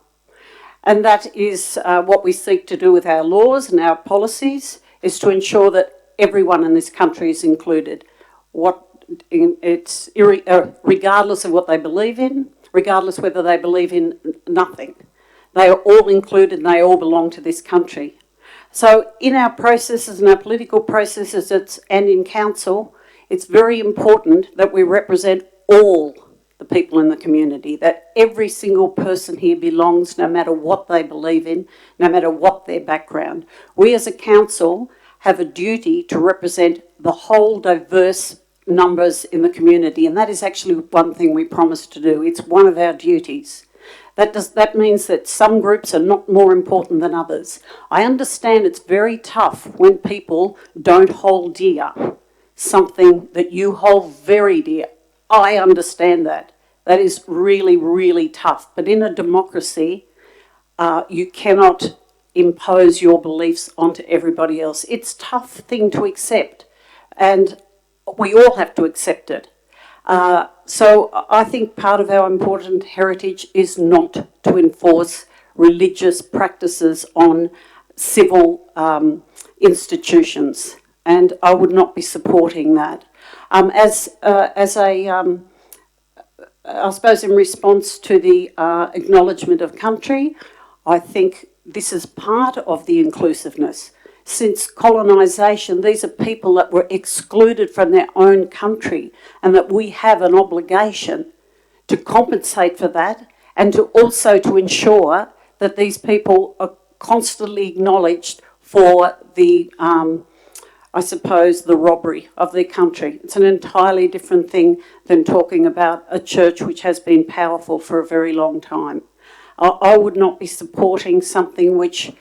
And that is what we seek to do with our laws and our policies, is to ensure that everyone in this country is included. Regardless of what they believe in, regardless whether they believe in nothing. They are all included and they all belong to this country. So in our processes and our political processes and in council, it's very important that we represent all the people in the community, that every single person here belongs no matter what they believe in, no matter what their background. We as a council have a duty to represent the whole diverse numbers in the community, and that is actually one thing we promise to do. It's one of our duties. That means that some groups are not more important than others. I understand it's very tough when people don't hold dear something that you hold very dear. I understand that. That is really, really tough. But in a democracy, you cannot impose your beliefs onto everybody else. It's a tough thing to accept, and we all have to accept it. So I think part of our important heritage is not to enforce religious practices on civil institutions, and I would not be supporting that. I suppose in response to the acknowledgement of country, I think this is part of the inclusiveness. Since colonisation, these are people that were excluded from their own country, and that we have an obligation to compensate for that, and to also to ensure that these people are constantly acknowledged for the, I suppose, the robbery of their country. It's an entirely different thing than talking about a church which has been powerful for a very long time. I would not be supporting something which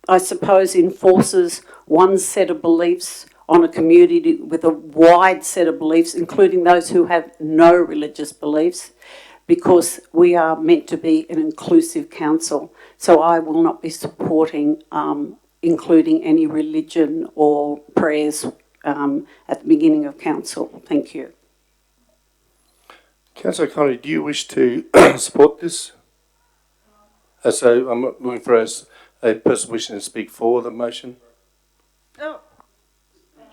I suppose enforces one set of beliefs on a community with a wide set of beliefs, including those who have no religious beliefs, because we are meant to be an inclusive council. So I will not be supporting including any religion or prayers at the beginning of council. Thank you. Councillor Connery, do you wish to support this? So I'm looking for a person wishing to speak for the motion. Oh.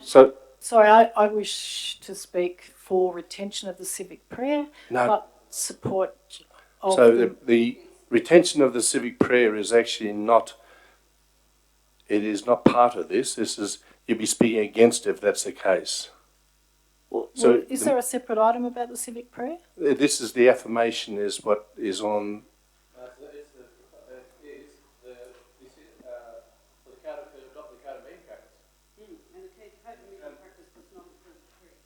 So, sorry, I wish to speak for retention of the civic prayer, but support of the retention of the civic prayer is actually not, it is not part of this. This is, you'll be speaking against it if that's the case. So is there a separate item about the civic prayer? This is the affirmation is what is on.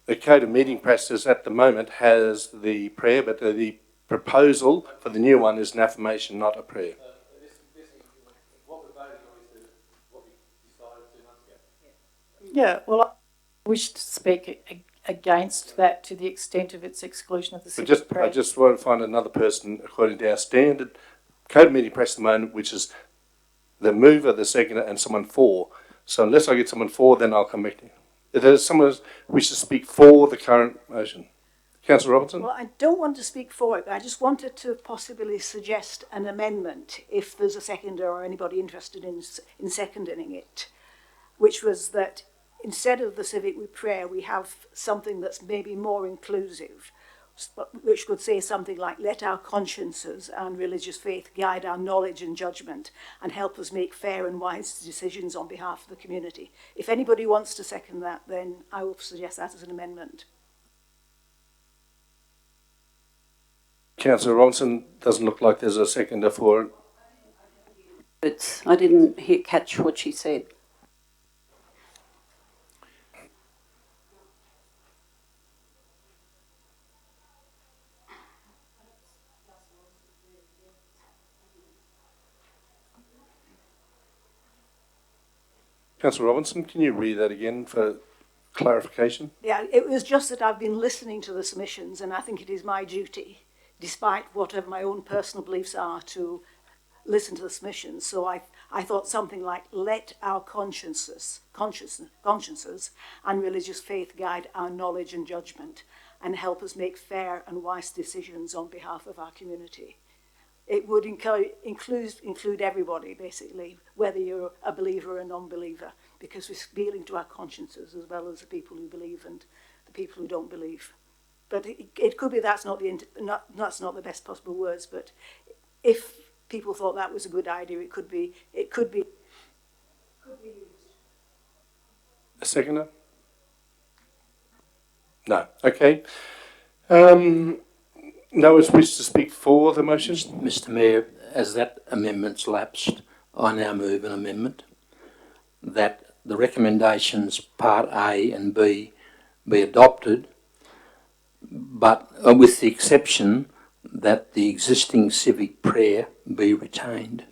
The Code of Meeting Practice at the moment has the prayer, but the proposal for the new one is an affirmation, not a prayer. What we're voting on is what we decided 2 months ago. Yeah, well, I wish to speak against that to the extent of its exclusion of the But civic prayer. I just want to find another person according to our standard code of meeting practice at the moment, which is the mover, the seconder, and someone for. So unless I get someone for, then I'll come back to you. If there's someone who wishes to speak for the current motion. Councillor Robertson? Well, I don't want to speak for it, but I just wanted to possibly suggest an amendment if there's a seconder or anybody interested in seconding it, which was that instead of the civic prayer, we have something that's maybe more inclusive, which could say something like, let our consciences and religious faith guide our knowledge and judgment and help us make fair and wise decisions on behalf of the community. If anybody wants to second that, then I will suggest that as an amendment. Councillor Robinson, doesn't look like there's a seconder for it. I didn't catch what she said. Councillor Robinson, can you read that again for clarification? Yeah, it was just that I've been listening to the submissions, and I think it is my duty, despite whatever my own personal beliefs are, to listen to the submissions. So I thought something like, let our consciences and religious faith guide our knowledge and judgment and help us make fair and wise decisions on behalf of our community. It would include everybody, basically, whether you're a believer or a non-believer, because we're appealing to our consciences as well as the people who believe and the people who don't believe. But it could be that's not the best possible words, but if people thought that was a good idea, it could be used. A seconder? No. Okay. No one wishes to speak for the motion? Mr Mayor, as that amendment's lapsed, I now move an amendment that the recommendations Part A and B be adopted, but with the exception that the existing civic prayer be retained.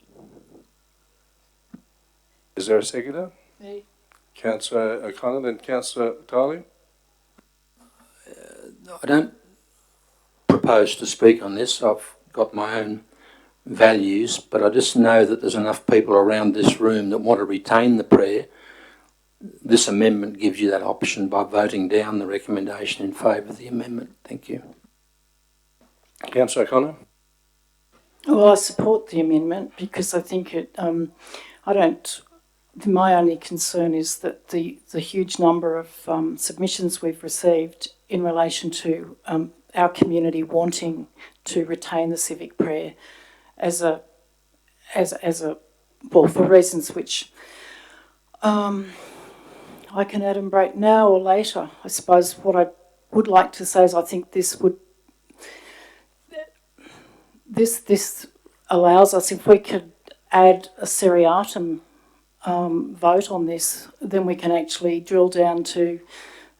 Is there a seconder? Me. Councillor O'Connor, then Councillor Tiley. I don't propose to speak on this. I've got my own values, but I just know that there's enough people around this room that want to retain the prayer. This amendment gives you that option by voting down the recommendation in favour of the amendment. Thank you. Councillor O'Connor. Well, I support the amendment because I think my only concern is that the huge number of submissions we've received in relation to our community wanting to retain the civic prayer for reasons which I can adumbrate now or later. I suppose what I would like to say is I think this allows us, if we could add a seriatim vote on this, then we can actually drill down to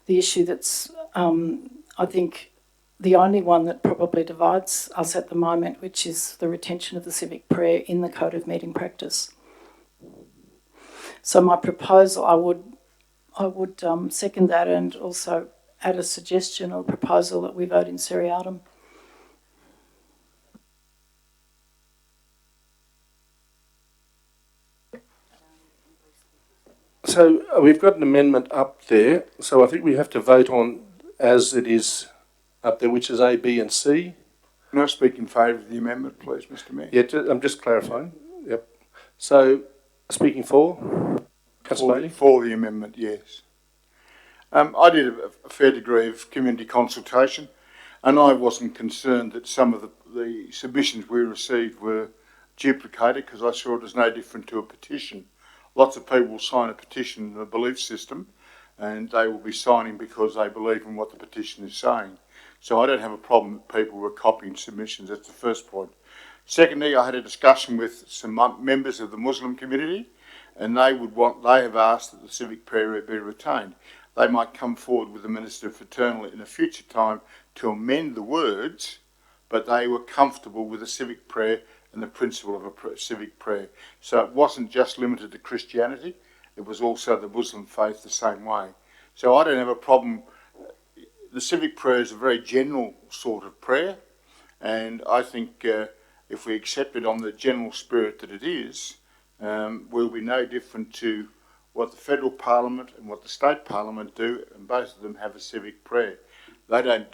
the issue that's, I think, the only one that probably divides us at the moment, which is the retention of the civic prayer in the Code of Meeting Practice. So my proposal, I would second that and also add a suggestion or proposal that we vote in seriatim. So we've got an amendment up there, so I think we have to vote on as it is up there, which is A, B and C. Can I speak in favour of the amendment, please, Mr Mayor? Yeah, I'm just clarifying. Yep. So, speaking for? Councillor Bailey? For the amendment, yes. I did a fair degree of community consultation, and I wasn't concerned that some of the submissions we received were duplicated, because I saw it as no different to a petition. Lots of people will sign a petition in a belief system, and they will be signing because they believe in what the petition is saying. So I don't have a problem that people were copying submissions. That's the first point. Secondly, I had a discussion with some members of the Muslim community, and they have asked that the civic prayer be retained. They might come forward with the Minister for Eternal in a future time to amend the words, but they were comfortable with the civic prayer and the principle of a civic prayer. So it wasn't just limited to Christianity, it was also the Muslim faith the same way. So I don't have a problem the civic prayer is a very general sort of prayer, and I think if we accept it on the general spirit that it is, we'll be no different to what the federal parliament and what the state parliament do, and both of them have a civic prayer. They don't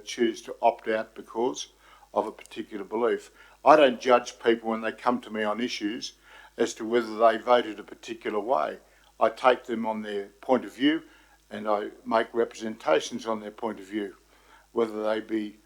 choose to opt out because of a particular belief. I don't judge people when they come to me on issues as to whether they voted a particular way. I take them on their point of view and I make representations on their point of view, whether they be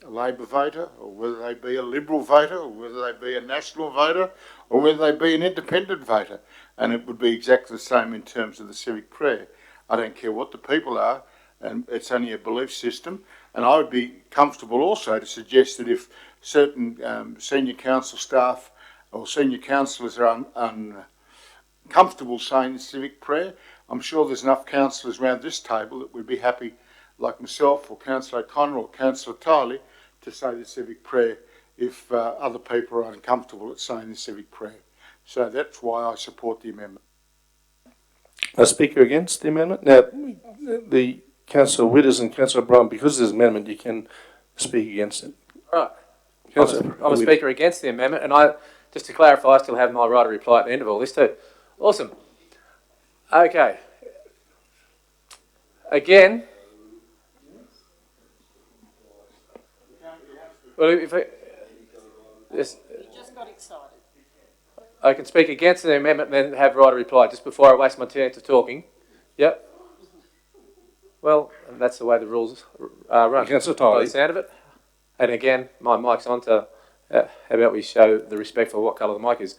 a Labor voter or whether they be a Liberal voter or whether they be a National voter or whether they be an independent voter. And it would be exactly the same in terms of the civic prayer. I don't care what the people are, and it's only a belief system. And I would be comfortable also to suggest that if certain senior council staff or senior councillors are uncomfortable saying the civic prayer, I'm sure there's enough councillors around this table that would be happy, like myself or Councillor O'Connor or Councillor Tiley, to say the civic prayer if other people are uncomfortable at saying the civic prayer. So that's why I support the amendment. A speaker against the amendment? Now, the Councillor Widders and Councillor Bryan, because there's an amendment, you can speak against it. Right. I'm a speaker against the amendment, and just to clarify, I still have my right to reply at the end of all this too. Awesome. Okay. Again. Well, if this, You just got excited. I can speak against the amendment and then have right to reply just before I waste my turn to talking. Yep. Well, that's the way the rules run. Councillor By the Tiley. sound of it. And again, my mic's on to, how about we show the respect for what colour the mic is.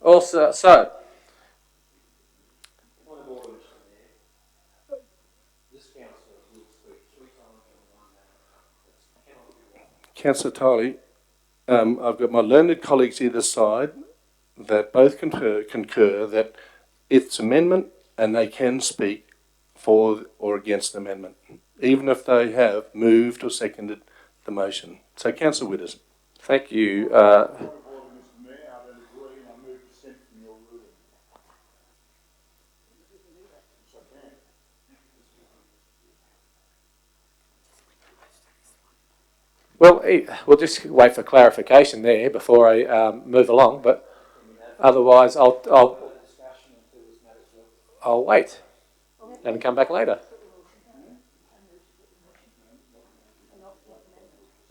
Also, so. Councillor Tiley, I've got my learned colleagues either side that both concur that it's amendment and they can speak for or against the amendment, even if they have moved or seconded the motion. So, Councillor Widders. Thank you. Well, we'll just wait for clarification there before I move along, but otherwise I'll wait and come back later.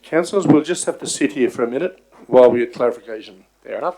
Councillors, we'll just have to sit here for a minute while we get clarification. Fair enough.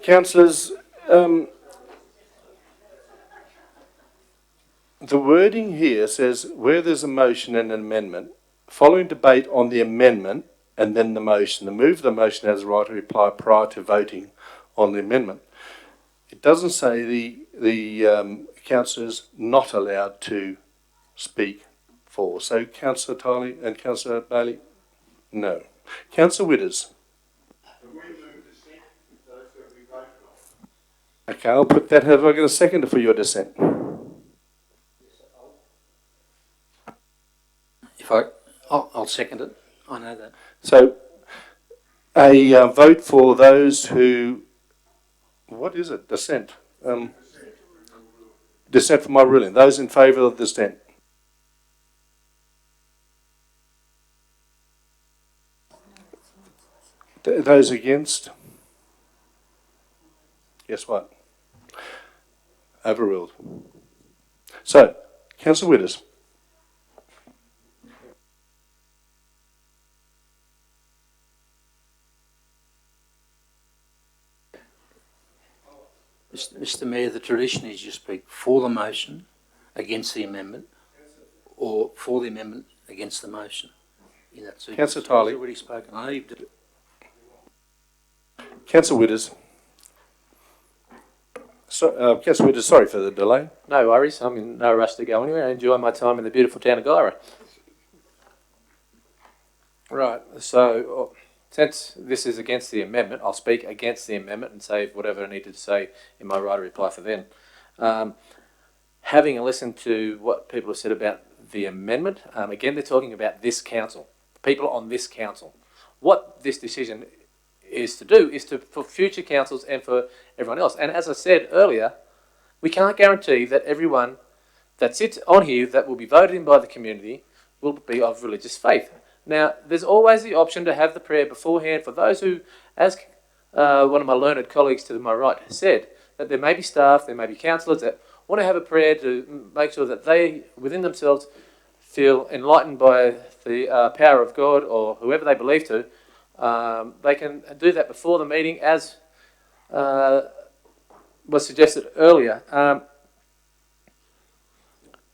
Councillors, The wording here says where there's a motion and an amendment, following debate on the amendment and then the motion, the mover of the motion has the right to reply prior to voting on the amendment. It doesn't say the councillor's not allowed to speak for. So Councillor Tiley and Councillor Bailey, no. Councillor Witters. Okay, I'll put that. Have I got a second for your dissent? I'll second it. I know that. So, a vote for those who, what is it? Dissent. Dissent from my ruling. Those in favour of dissent. Those against? Guess what? Overruled. So, Councillor Witters. Mr Mayor, the tradition is you speak for the motion, against the amendment, or for the amendment, against the motion. In that sequence. Councillor Tiley. He's already spoken. I know you've did it. Councillor Witters. So, Councillor Witters, sorry for the delay. No worries. I'm in no rush to go anywhere. I enjoy my time in the beautiful town of Guyra. Right. So, since this is against the amendment, I'll speak against the amendment and say whatever I needed to say in my right of reply for then. Having listened to what people have said about the amendment, again, they're talking about this council, people on this council. What this decision is to do is for future councils and for everyone else. And as I said earlier, we can't guarantee that everyone that sits on here that will be voted in by the community will be of religious faith. Now, there's always the option to have the prayer beforehand for those who, as one of my learned colleagues to my right said, that there may be staff, there may be councillors that want to have a prayer to make sure that they, within themselves, feel enlightened by the power of God or whoever they believe to. They can do that before the meeting, as was suggested earlier.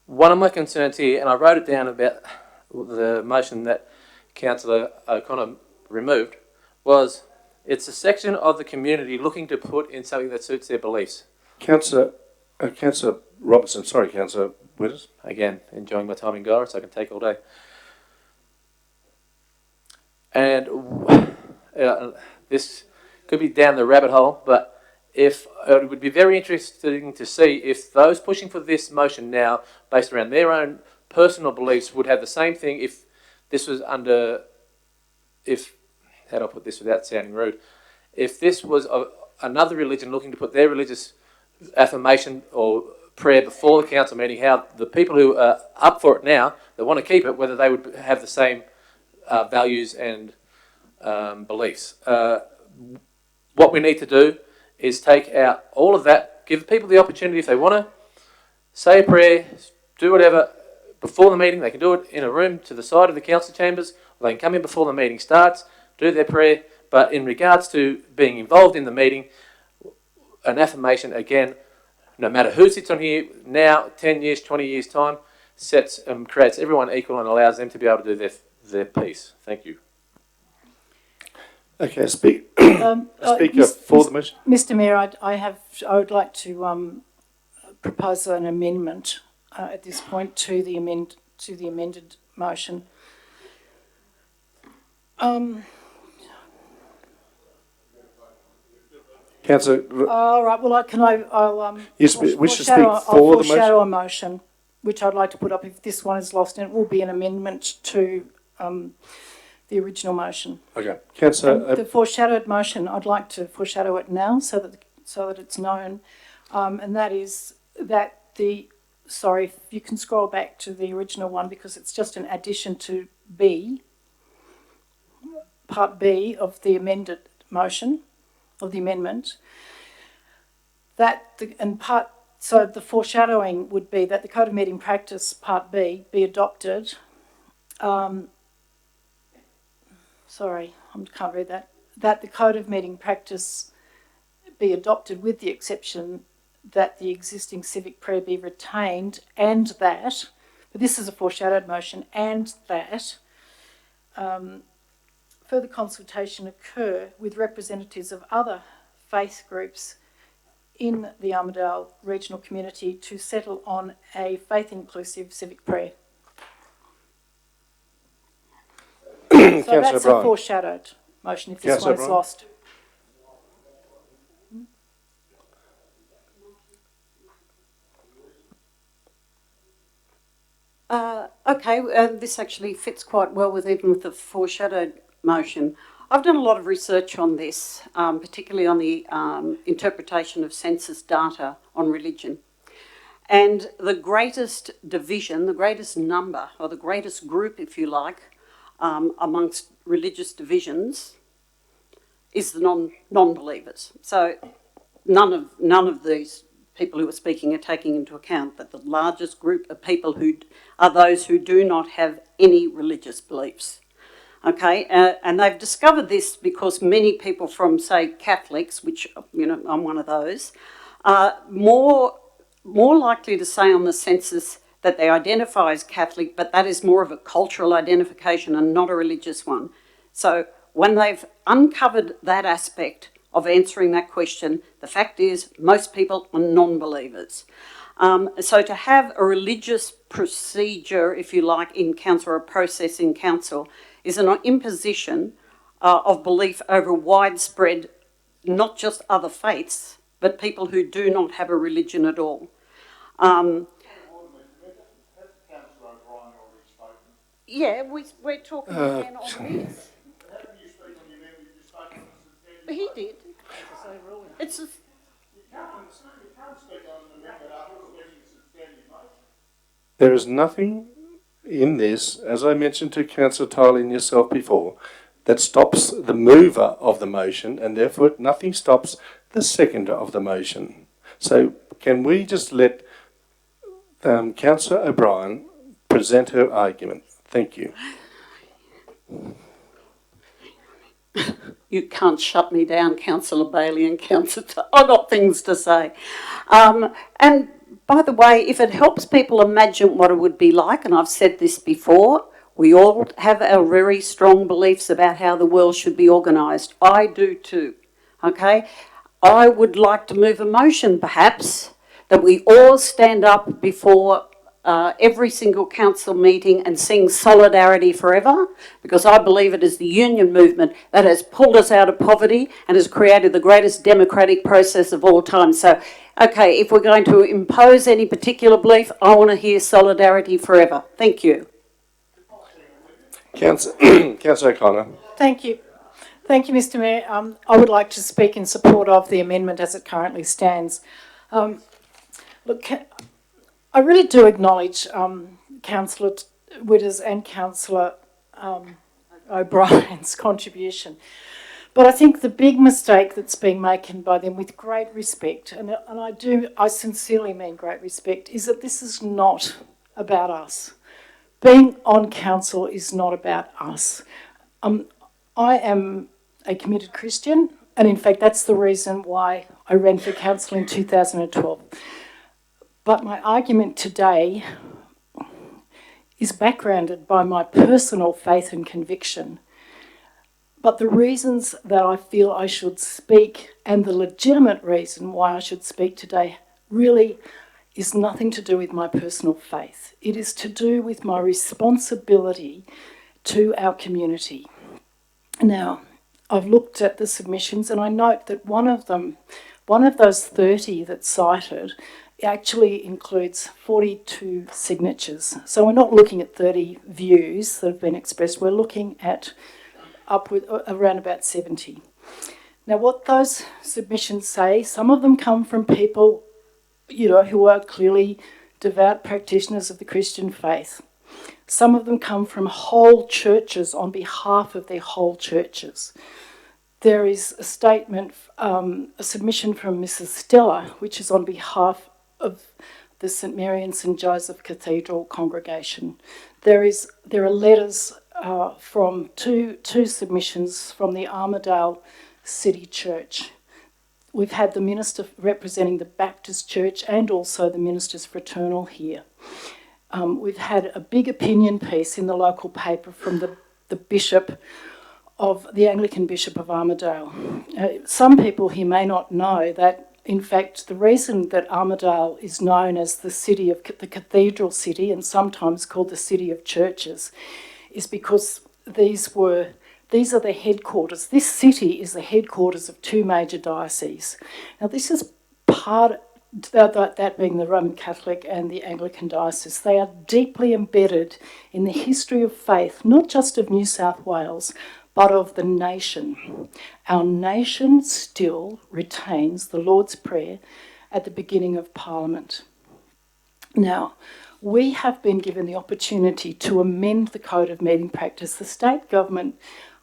One of my concerns here, and I wrote it down about the motion that Councillor O'Connor removed, was it's a section of the community looking to put in something that suits their beliefs. Councillor Robertson, sorry, Councillor Witters. Again, enjoying my time in Guyra, so I can take all day. And this could be down the rabbit hole, but it would be very interesting to see if those pushing for this motion now, based around their own personal beliefs, would have the same thing if this was under, how do I put this without sounding rude, if this was another religion looking to put their religious affirmation or prayer before the council meeting, how the people who are up for it now, that want to keep it, whether they would have the same values and beliefs. What we need to do is take out all of that, give people the opportunity if they want to say a prayer, do whatever before the meeting. They can do it in a room to the side of the council chambers, or they can come in before the meeting starts, do their prayer. But in regards to being involved in the meeting, an affirmation, again, no matter who sits on here now, 10 years, 20 years time, sets and creates everyone equal and allows them to be able to do their piece. Thank you. Okay, Speaker for the motion. Mr Mayor, I would like to propose an amendment at this point to the amended motion. Councillor. All right. Well, I'll Yes, wish to speak for the motion. Foreshadow a motion, which I'd like to put up if this one is lost, and it will be an amendment to the original motion. Okay, Councillor. The foreshadowed motion, I'd like to foreshadow it now so that it's known, and that is that sorry, if you can scroll back to the original one because it's just an addition to B, part B of the amended motion, of the amendment. So the foreshadowing would be that the Code of Meeting Practice, Part B, be adopted. Sorry, I can't read that. That the Code of Meeting Practice be adopted with the exception that the existing civic prayer be retained and that, but this is a foreshadowed motion, and that further consultation occur with representatives of other faith groups in the Armidale regional community to settle on a faith-inclusive civic prayer. So that's a foreshadowed motion if this one is lost. Okay, this actually fits quite well with even with the foreshadowed motion. I've done a lot of research on this, particularly on the interpretation of census data on religion. And the greatest division, the greatest number, or the greatest group, if you like, amongst religious divisions is the non-believers. So none of these people who are speaking are taking into account that the largest group of people who are those who do not have any religious beliefs. Okay, and they've discovered this because many people from, say, Catholics, which, you know, I'm one of those, are more likely to say on the census that they identify as Catholic, but that is more of a cultural identification and not a religious one. So when they've uncovered that aspect of answering that question, the fact is most people are non-believers. So to have a religious procedure, if you like, in council, or a process in council, is an imposition of belief over widespread, not just other faiths, but people who do not have a religion at all. Yeah, we're talking again on this. He did. It's a, There is nothing in this, as I mentioned to Councillor Tiley and yourself before, that stops the mover of the motion, and therefore nothing stops the seconder of the motion. So can we just let Councillor O'Brien present her argument? Thank you. You can't shut me down, Councillor Bailey and Councillor. I've got things to say. And by the way, if it helps people imagine what it would be like, and I've said this before, we all have our very strong beliefs about how the world should be organised. I do too, okay? I would like to move a motion, perhaps, that we all stand up before every single council meeting and sing Solidarity Forever, because I believe it is the union movement that has pulled us out of poverty and has created the greatest democratic process of all time. So, okay, if we're going to impose any particular belief, I want to hear Solidarity Forever. Thank you. Councillor O'Connor. Thank you. Thank you, Mr Mayor. I would like to speak in support of the amendment as it currently stands. Look, I really do acknowledge Councillor Witters and Councillor O'Brien's contribution. But I think the big mistake that's being made by them, with great respect, and I sincerely mean great respect, is that this is not about us. Being on council is not about us. I am a committed Christian, and in fact that's the reason why I ran for council in 2012. But my argument today is backgrounded by my personal faith and conviction. But the reasons that I feel I should speak, and the legitimate reason why I should speak today, really is nothing to do with my personal faith. It is to do with my responsibility to our community. Now, I've looked at the submissions and I note that one of those 30 that's cited actually includes 42 signatures. So we're not looking at 30 views that have been expressed, we're looking at around about 70. Now what those submissions say, some of them come from people, you know, who are clearly devout practitioners of the Christian faith. Some of them come from whole churches on behalf of their whole churches. There is a statement, a submission from Mrs. Stella, which is on behalf of the St Mary and St Joseph Cathedral congregation. There are letters from two submissions from the Armidale City Church. we've had the minister representing the Baptist Church and also the Ministers Fraternal here. We've had a big opinion piece in the local paper from the Bishop of the Anglican Bishop of Armidale. Some people here may not know that, in fact, the reason that Armidale is known as the city of the cathedral city and sometimes called the city of churches is because these are the headquarters. This city is the headquarters of two major dioceses. Now, this is part, that being the Roman Catholic and the Anglican diocese. They are deeply embedded in the history of faith, not just of New South Wales, but of the nation. Our nation still retains the Lord's Prayer at the beginning of Parliament. Now, we have been given the opportunity to amend the Code of Meeting Practice. The state government,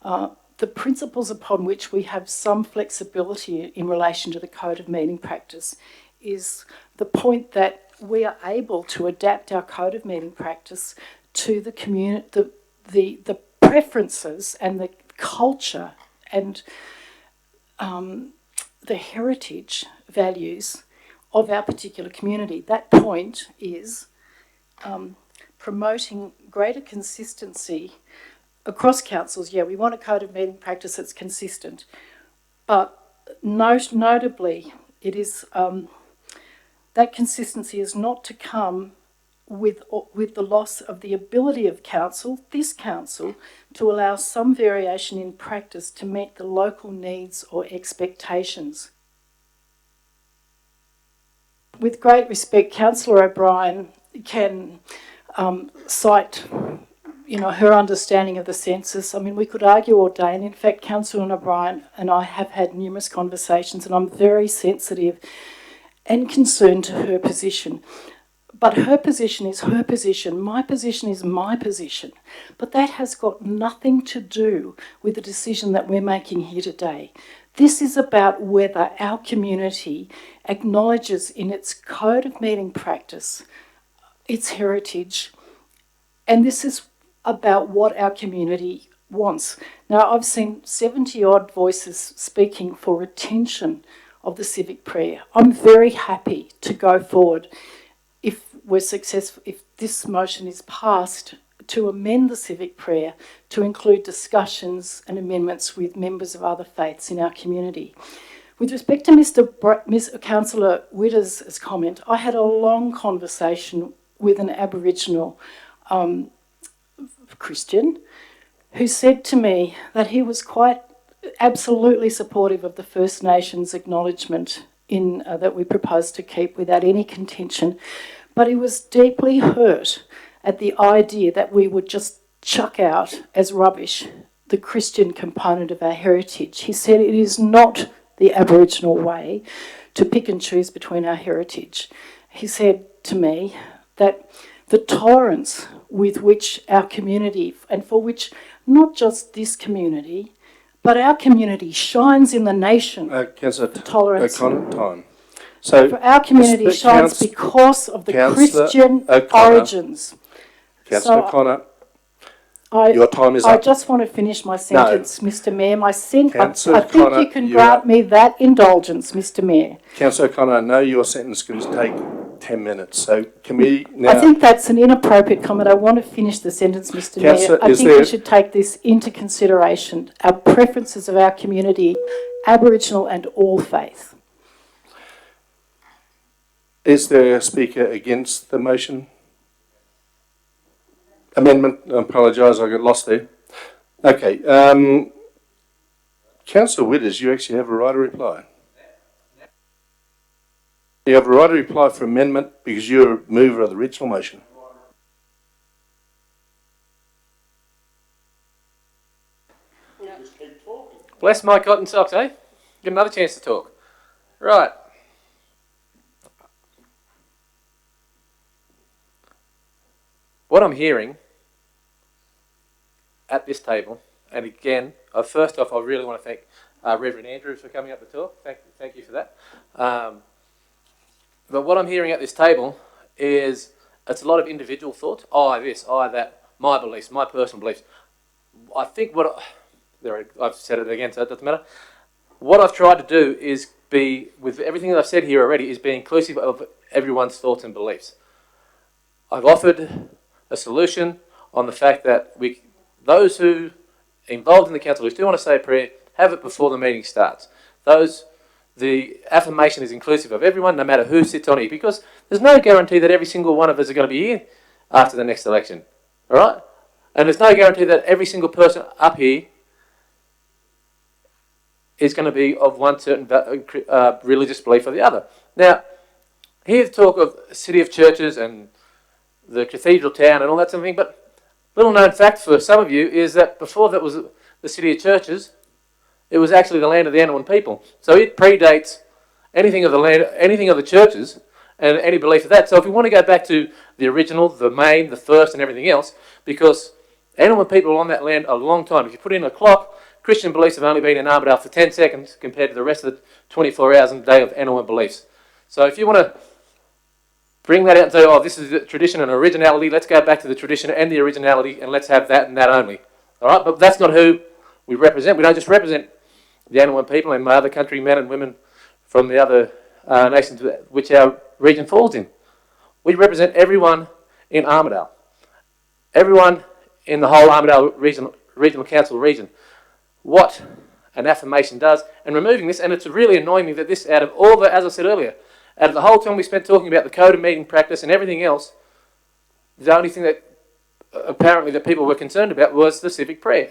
the principles upon which we have some flexibility in relation to the Code of Meeting Practice is the point that we are able to adapt our Code of Meeting Practice to the community, the preferences and the culture and the heritage values of our particular community. That point is promoting greater consistency across councils. Yeah, we want a Code of Meeting Practice that's consistent, but notably it is that consistency is not to come with the loss of the ability of this council, to allow some variation in practice to meet the local needs or expectations. With great respect, Councillor O'Brien can cite, her understanding of the census. I mean, we could argue all day, and in fact, Councillor O'Brien and I have had numerous conversations, and I'm very sensitive and concerned to her position. But her position is her position, my position is my position. But that has got nothing to do with the decision that we're making here today. This is about whether our community acknowledges in its Code of Meeting Practice its heritage, and this is about what our community wants. Now, I've seen 70-odd voices speaking for retention of the civic prayer. I'm very happy to go forward if we're successful, if this motion is passed, to amend the civic prayer to include discussions and amendments with members of other faiths in our community. With respect to Councillor Witter's comment, I had a long conversation with an Aboriginal Christian who said to me that he was quite absolutely supportive of the First Nations acknowledgement that we propose to keep without any contention, but he was deeply hurt at the idea that we would just chuck out as rubbish the Christian component of our heritage. He said it is not the Aboriginal way to pick and choose between our heritage. He said to me that the tolerance with which our community, and for which not just this community, but our community shines in the nation. Councillor tolerance. O'Connor, time. So for our community shines because of the Christian origins. Councillor O'Connor, your time is up. I just want to finish my sentence, Mr Mayor. I think you can grant me that indulgence, Mr Mayor. Councillor O'Connor, I know your sentence can take 10 minutes, so can we now... I think that's an inappropriate comment. I want to finish the sentence, Mr Mayor. I think we should take this into consideration, our preferences of our community, Aboriginal and all faith. Is there a speaker against the motion? Amendment, I apologise, I got lost there. Okay, Councillor Witters, you actually have a right of reply. You have a right of reply for amendment because you're a mover of the original motion. No. Bless my cotton socks, eh? Get another chance to talk. Right. What I'm hearing at this table, and again, first off, I really want to thank Reverend Andrews for coming up to talk. Thank you for that. But what I'm hearing at this table is it's a lot of individual thoughts. I this, I that, my beliefs, my personal beliefs. I think I've said it again, so it doesn't matter. What I've tried to do is be, with everything that I've said here already, is be inclusive of everyone's thoughts and beliefs. I've offered a solution on the fact that those who are involved in the council who still want to say a prayer, have it before the meeting starts. The affirmation is inclusive of everyone, no matter who sits on it, because there's no guarantee that every single one of us are going to be here after the next election, all right? And there's no guarantee that every single person up here is going to be of one certain religious belief or the other. Now, here's talk of city of churches and the cathedral town and all that sort of thing, but little known fact for some of you is that before that was the city of churches, it was actually the land of the Anowin people. So it predates anything of the land, anything of the churches, and any belief of that. So if we want to go back to the original, the main, the first, and everything else, because Anowin people are on that land a long time. If you put in a clock, Christian beliefs have only been in Armidale for 10 seconds compared to the rest of the 24 hours in a day of Anowin beliefs. So if you want to bring that out and say, oh, this is the tradition and originality, let's go back to the tradition and the originality, and let's have that and that only. All right, but that's not who we represent. We don't just represent the Anowin people and my other countrymen and women from the other nations which our region falls in. We represent everyone in Armidale, everyone in the whole Armidale Regional Council region. What an affirmation does, and removing this, and it's really annoying me that this, out of all the, as I said earlier, out of the whole time we spent talking about the code of meeting practice and everything else, the only thing that apparently that people were concerned about was the civic prayer.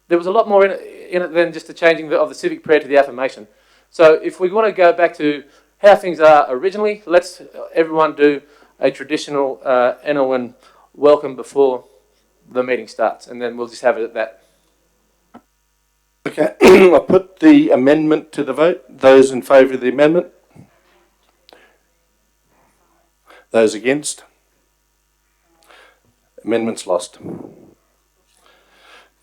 There was a lot more in it than just the changing of the civic prayer to the affirmation. So if we want to go back to how things are originally, let's everyone do a traditional Anowin welcome before the meeting starts, and then we'll just have it at that. Okay, I'll put the amendment to the vote. Those in favour of the amendment? Those against? Amendment's lost.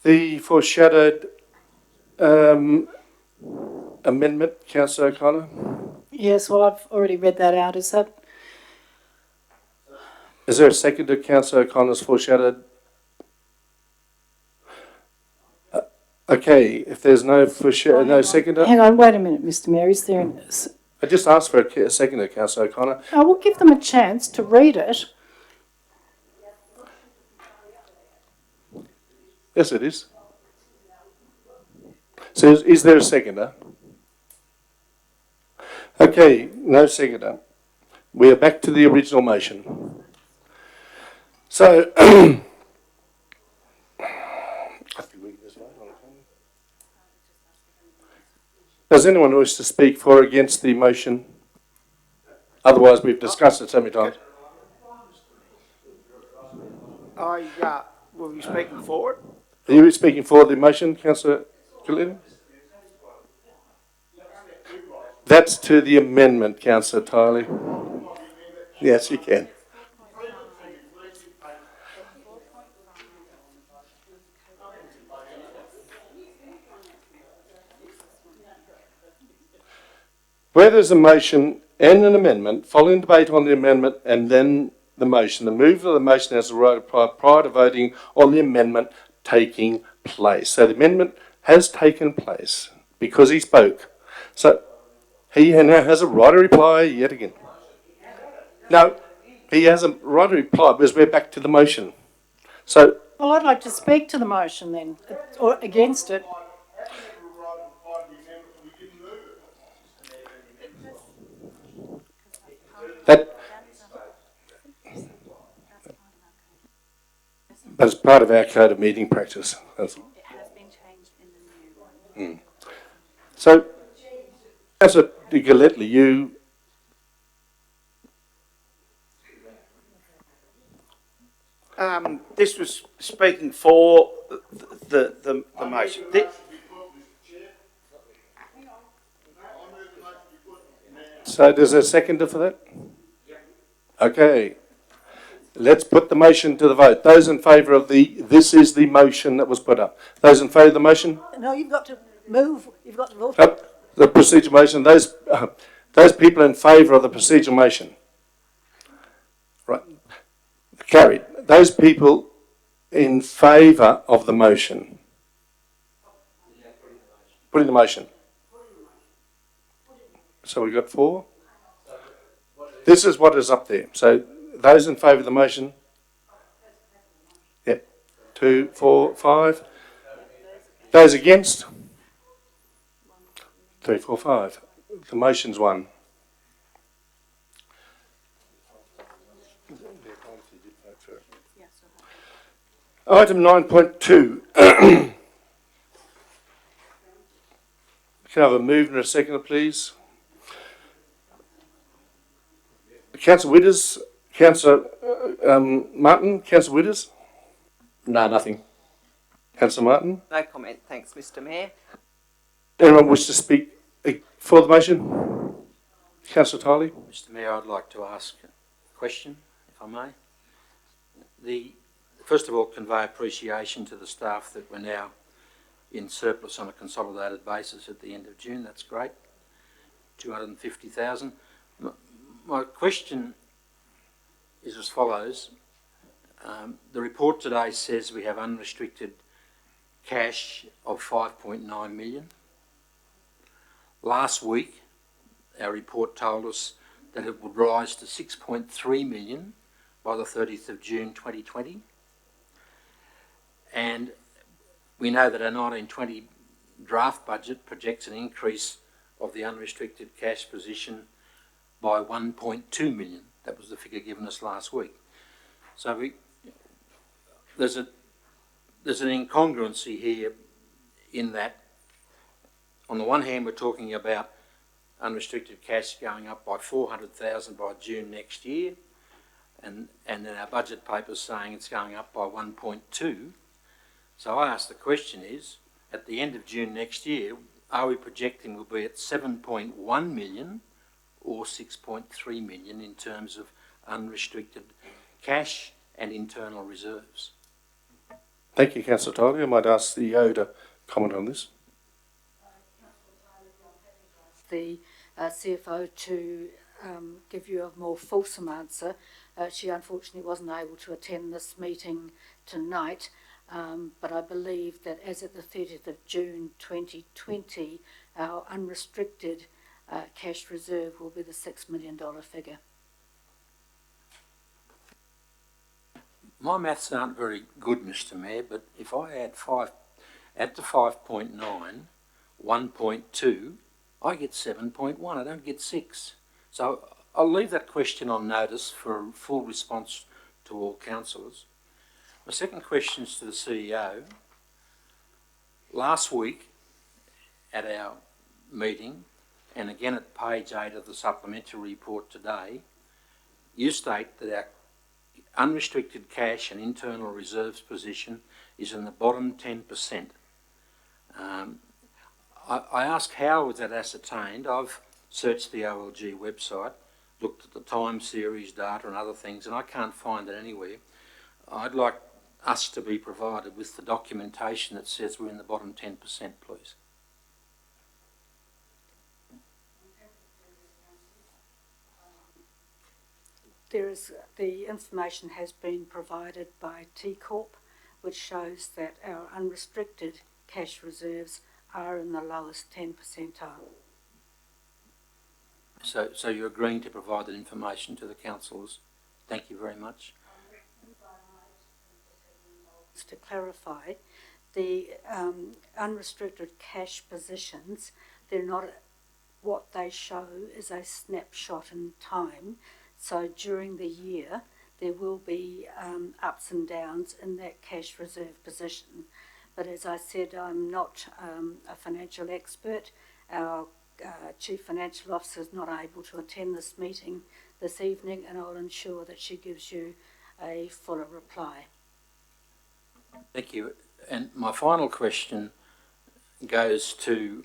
The foreshadowed amendment, Councillor O'Connor? Yes, well, I've already read that out. Is there a second to Councillor O'Connor's foreshadowed? Okay, if there's no seconder. Hang on, wait a minute, Mr. Mayor. Is there I just asked for a seconder, Councillor O'Connor. I will give them a chance to read it. Yes, it is. So is there a seconder? Okay, no seconder. We are back to the original motion. So, I think we can just vote on it. Does anyone wish to speak for or against the motion? Otherwise, we've discussed it so many times. Were you speaking for it? Are you speaking for the motion, Councillor Galletti? That's to the amendment, Councillor Tiley. Yes, you can. Where there's a motion and an amendment, following debate on the amendment and then the motion, the mover of the motion has the right prior to voting on the amendment taking place. So the amendment has taken place because he spoke. So he now has a right to reply yet again. No, he has a right to reply because we're back to the motion. So, well, I'd like to speak to the motion then, or against it. But it's part of our code of meeting practice. It has been changed in the new one. So, Councillor Galletti, you... This was speaking for the motion. So there's a seconder for that? Okay. Let's put the motion to the vote. Those in favour of this is the motion that was put up. Those in favour of the motion? No, you've got to move. You've got to vote. The procedural motion. Those people in favour of the procedural motion. Right. Carried. Those people in favour of the motion. Putting the motion. So we've got 4. This is what is up there. So those in favour of the motion? Yeah. 2, 4, 5. Those against? 3, 4, 5. The motion's won. Item 9.2. Can I have a mover and a seconder, please? Councillor Witters, Councillor Martin, Councillor Witters? No, nothing. Councillor Martin? No comment, thanks, Mr. Mayor. Anyone wish to speak for the motion? Councillor Tiley? Mr Mayor, I'd like to ask a question, if I may. First of all, convey appreciation to the staff that we're now in surplus on a consolidated basis at the end of June. That's great. 250,000. My question is as follows. The report today says we have unrestricted cash of 5.9 million. Last week, our report told us that it would rise to 6.3 million by the 30th of June 2020. And we know that our 1920 draft budget projects an increase of the unrestricted cash position by 1.2 million. That was the figure given us last week. So there's an incongruency here in that, on the one hand, we're talking about unrestricted cash going up by 400,000 by June next year, and then our budget paper's saying it's going up by 1.2. So I ask the question is, at the end of June next year, are we projecting we'll be at 7.1 million or 6.3 million in terms of unrestricted cash and internal reserves? Thank you, Councillor Tiley. I might ask the EO to comment on this. The CFO to give you a more fulsome answer. She unfortunately wasn't able to attend this meeting tonight, but I believe that as at the 30th of June 2020, our unrestricted cash reserve will be the $6 million figure. My maths aren't very good, Mr Mayor, but if I add to 5.9, 1.2, I get 7.1. I don't get 6. So I'll leave that question on notice for a full response to all councillors. My second question is to the CEO. Last week at our meeting, and again at page 8 of the supplementary report today, you state that our unrestricted cash and internal reserves position is in the bottom 10%. I ask how was that ascertained. I've searched the OLG website, looked at the time series data and other things, and I can't find it anywhere. I'd like us to be provided with the documentation that says we're in the bottom 10%, please. The information has been provided by T Corp, which shows that our unrestricted cash reserves are in the lowest 10 percentile. So you're agreeing to provide that information to the councillors. Thank you very much. To clarify, the unrestricted cash positions, they're not, what they show is a snapshot in time. So during the year, there will be ups and downs in that cash reserve position. But as I said, I'm not a financial expert. Our Chief Financial Officer is not able to attend this meeting this evening, and I'll ensure that she gives you a fuller reply. Thank you. And my final question goes to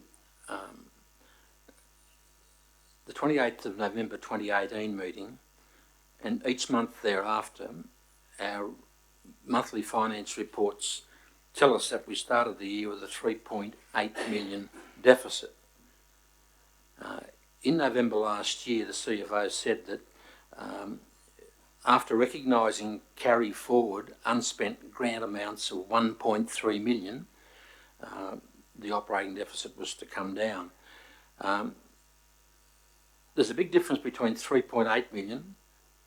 the 28th of November 2018 meeting, and each month thereafter, our monthly finance reports tell us that we started the year with a 3.8 million deficit. In November last year, the CFO said that after recognising carry forward unspent grant amounts of 1.3 million, the operating deficit was to come down. there's a big difference between 3.8 million.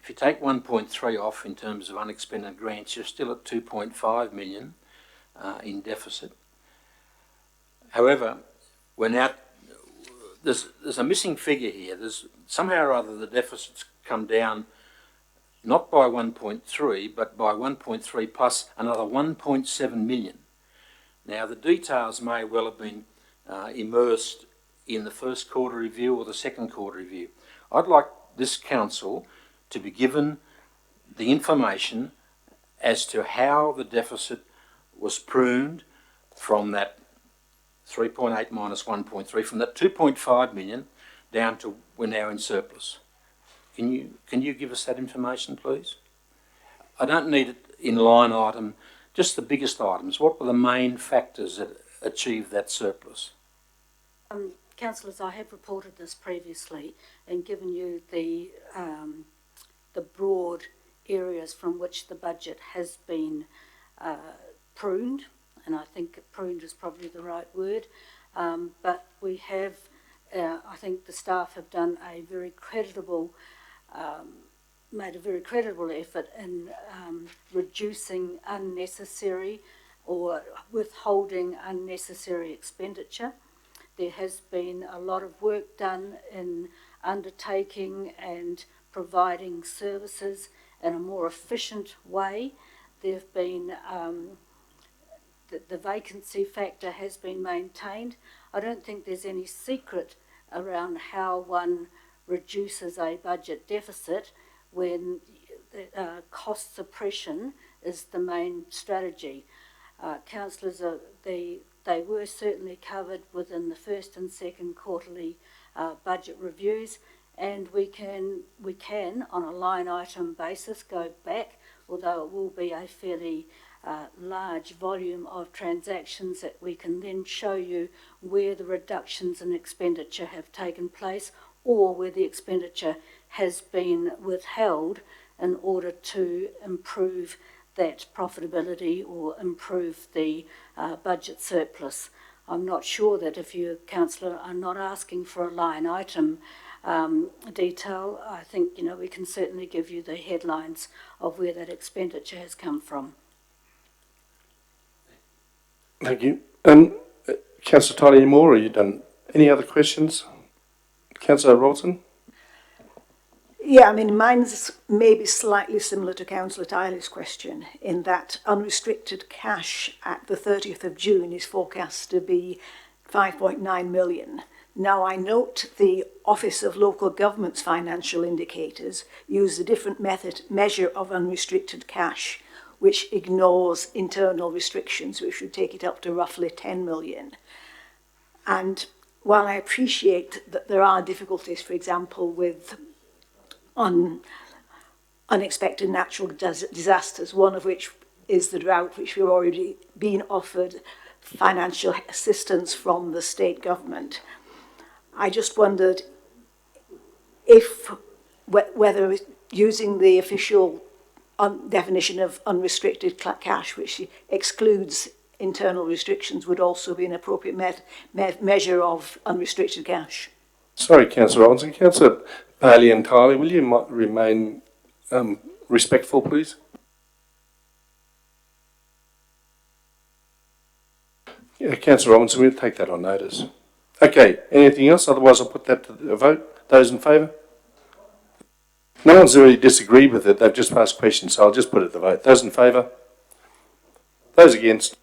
If you take 1.3 off in terms of unexpended grants, you're still at 2.5 million in deficit. However, we're now, there's a missing figure here. There's somehow or other the deficit's come down not by 1.3, but by 1.3 plus another 1.7 million. Now, the details may well have been immersed in the first quarter review or the second quarter review. I'd like this council to be given the information as to how the deficit was pruned from that 3.8 minus 1.3, from that 2.5 million down to we're now in surplus. Can you give us that information, please? I don't need it in line item, just the biggest items. What were the main factors that achieved that surplus? Councillors, I have reported this previously and given you the broad areas from which the budget has been pruned, and I think pruned is probably the right word, but we have, I think the staff have done a very creditable, made a very credible effort in reducing unnecessary or withholding unnecessary expenditure. There has been a lot of work done in undertaking and providing services in a more efficient way. There have been, the vacancy factor has been maintained. I don't think there's any secret around how one reduces a budget deficit when cost suppression is the main strategy. Councillors, they were certainly covered within the first and second quarterly budget reviews, and we can on a line item basis go back, although it will be a fairly large volume of transactions, that we can then show you where the reductions in expenditure have taken place or where the expenditure has been withheld in order to improve that profitability or improve the budget surplus. I'm not sure that if you, Councillor, are not asking for a line item detail, I think, you know, we can certainly give you the headlines of where that expenditure has come from. Thank you. Councillor Tyler, any more, or are you done? Any other questions? Councillor Robertson? Yeah, I mean, mine's maybe slightly similar to Councillor Tyler's question in that unrestricted cash at the 30th of June is forecast to be 5.9 million. Now, I note the Office of Local Government's financial indicators use a different measure of unrestricted cash, which ignores internal restrictions, which would take it up to roughly 10 million. And while I appreciate that there are difficulties, for example, with unexpected natural disasters, one of which is the drought, which we've already been offered financial assistance from the state government. I just wondered if whether using the official definition of unrestricted cash, which excludes internal restrictions, would also be an appropriate measure of unrestricted cash. Sorry, Councillor Robinson. Councillor Bailey and Tyler, will you remain respectful, please? Yeah, Councillor Robinson, we'll take that on notice. Okay, anything else? Otherwise, I'll put that to the vote. Those in favour? No one's really disagreed with it. They've just asked questions, so I'll just put it to the vote. Those in favour? Those against?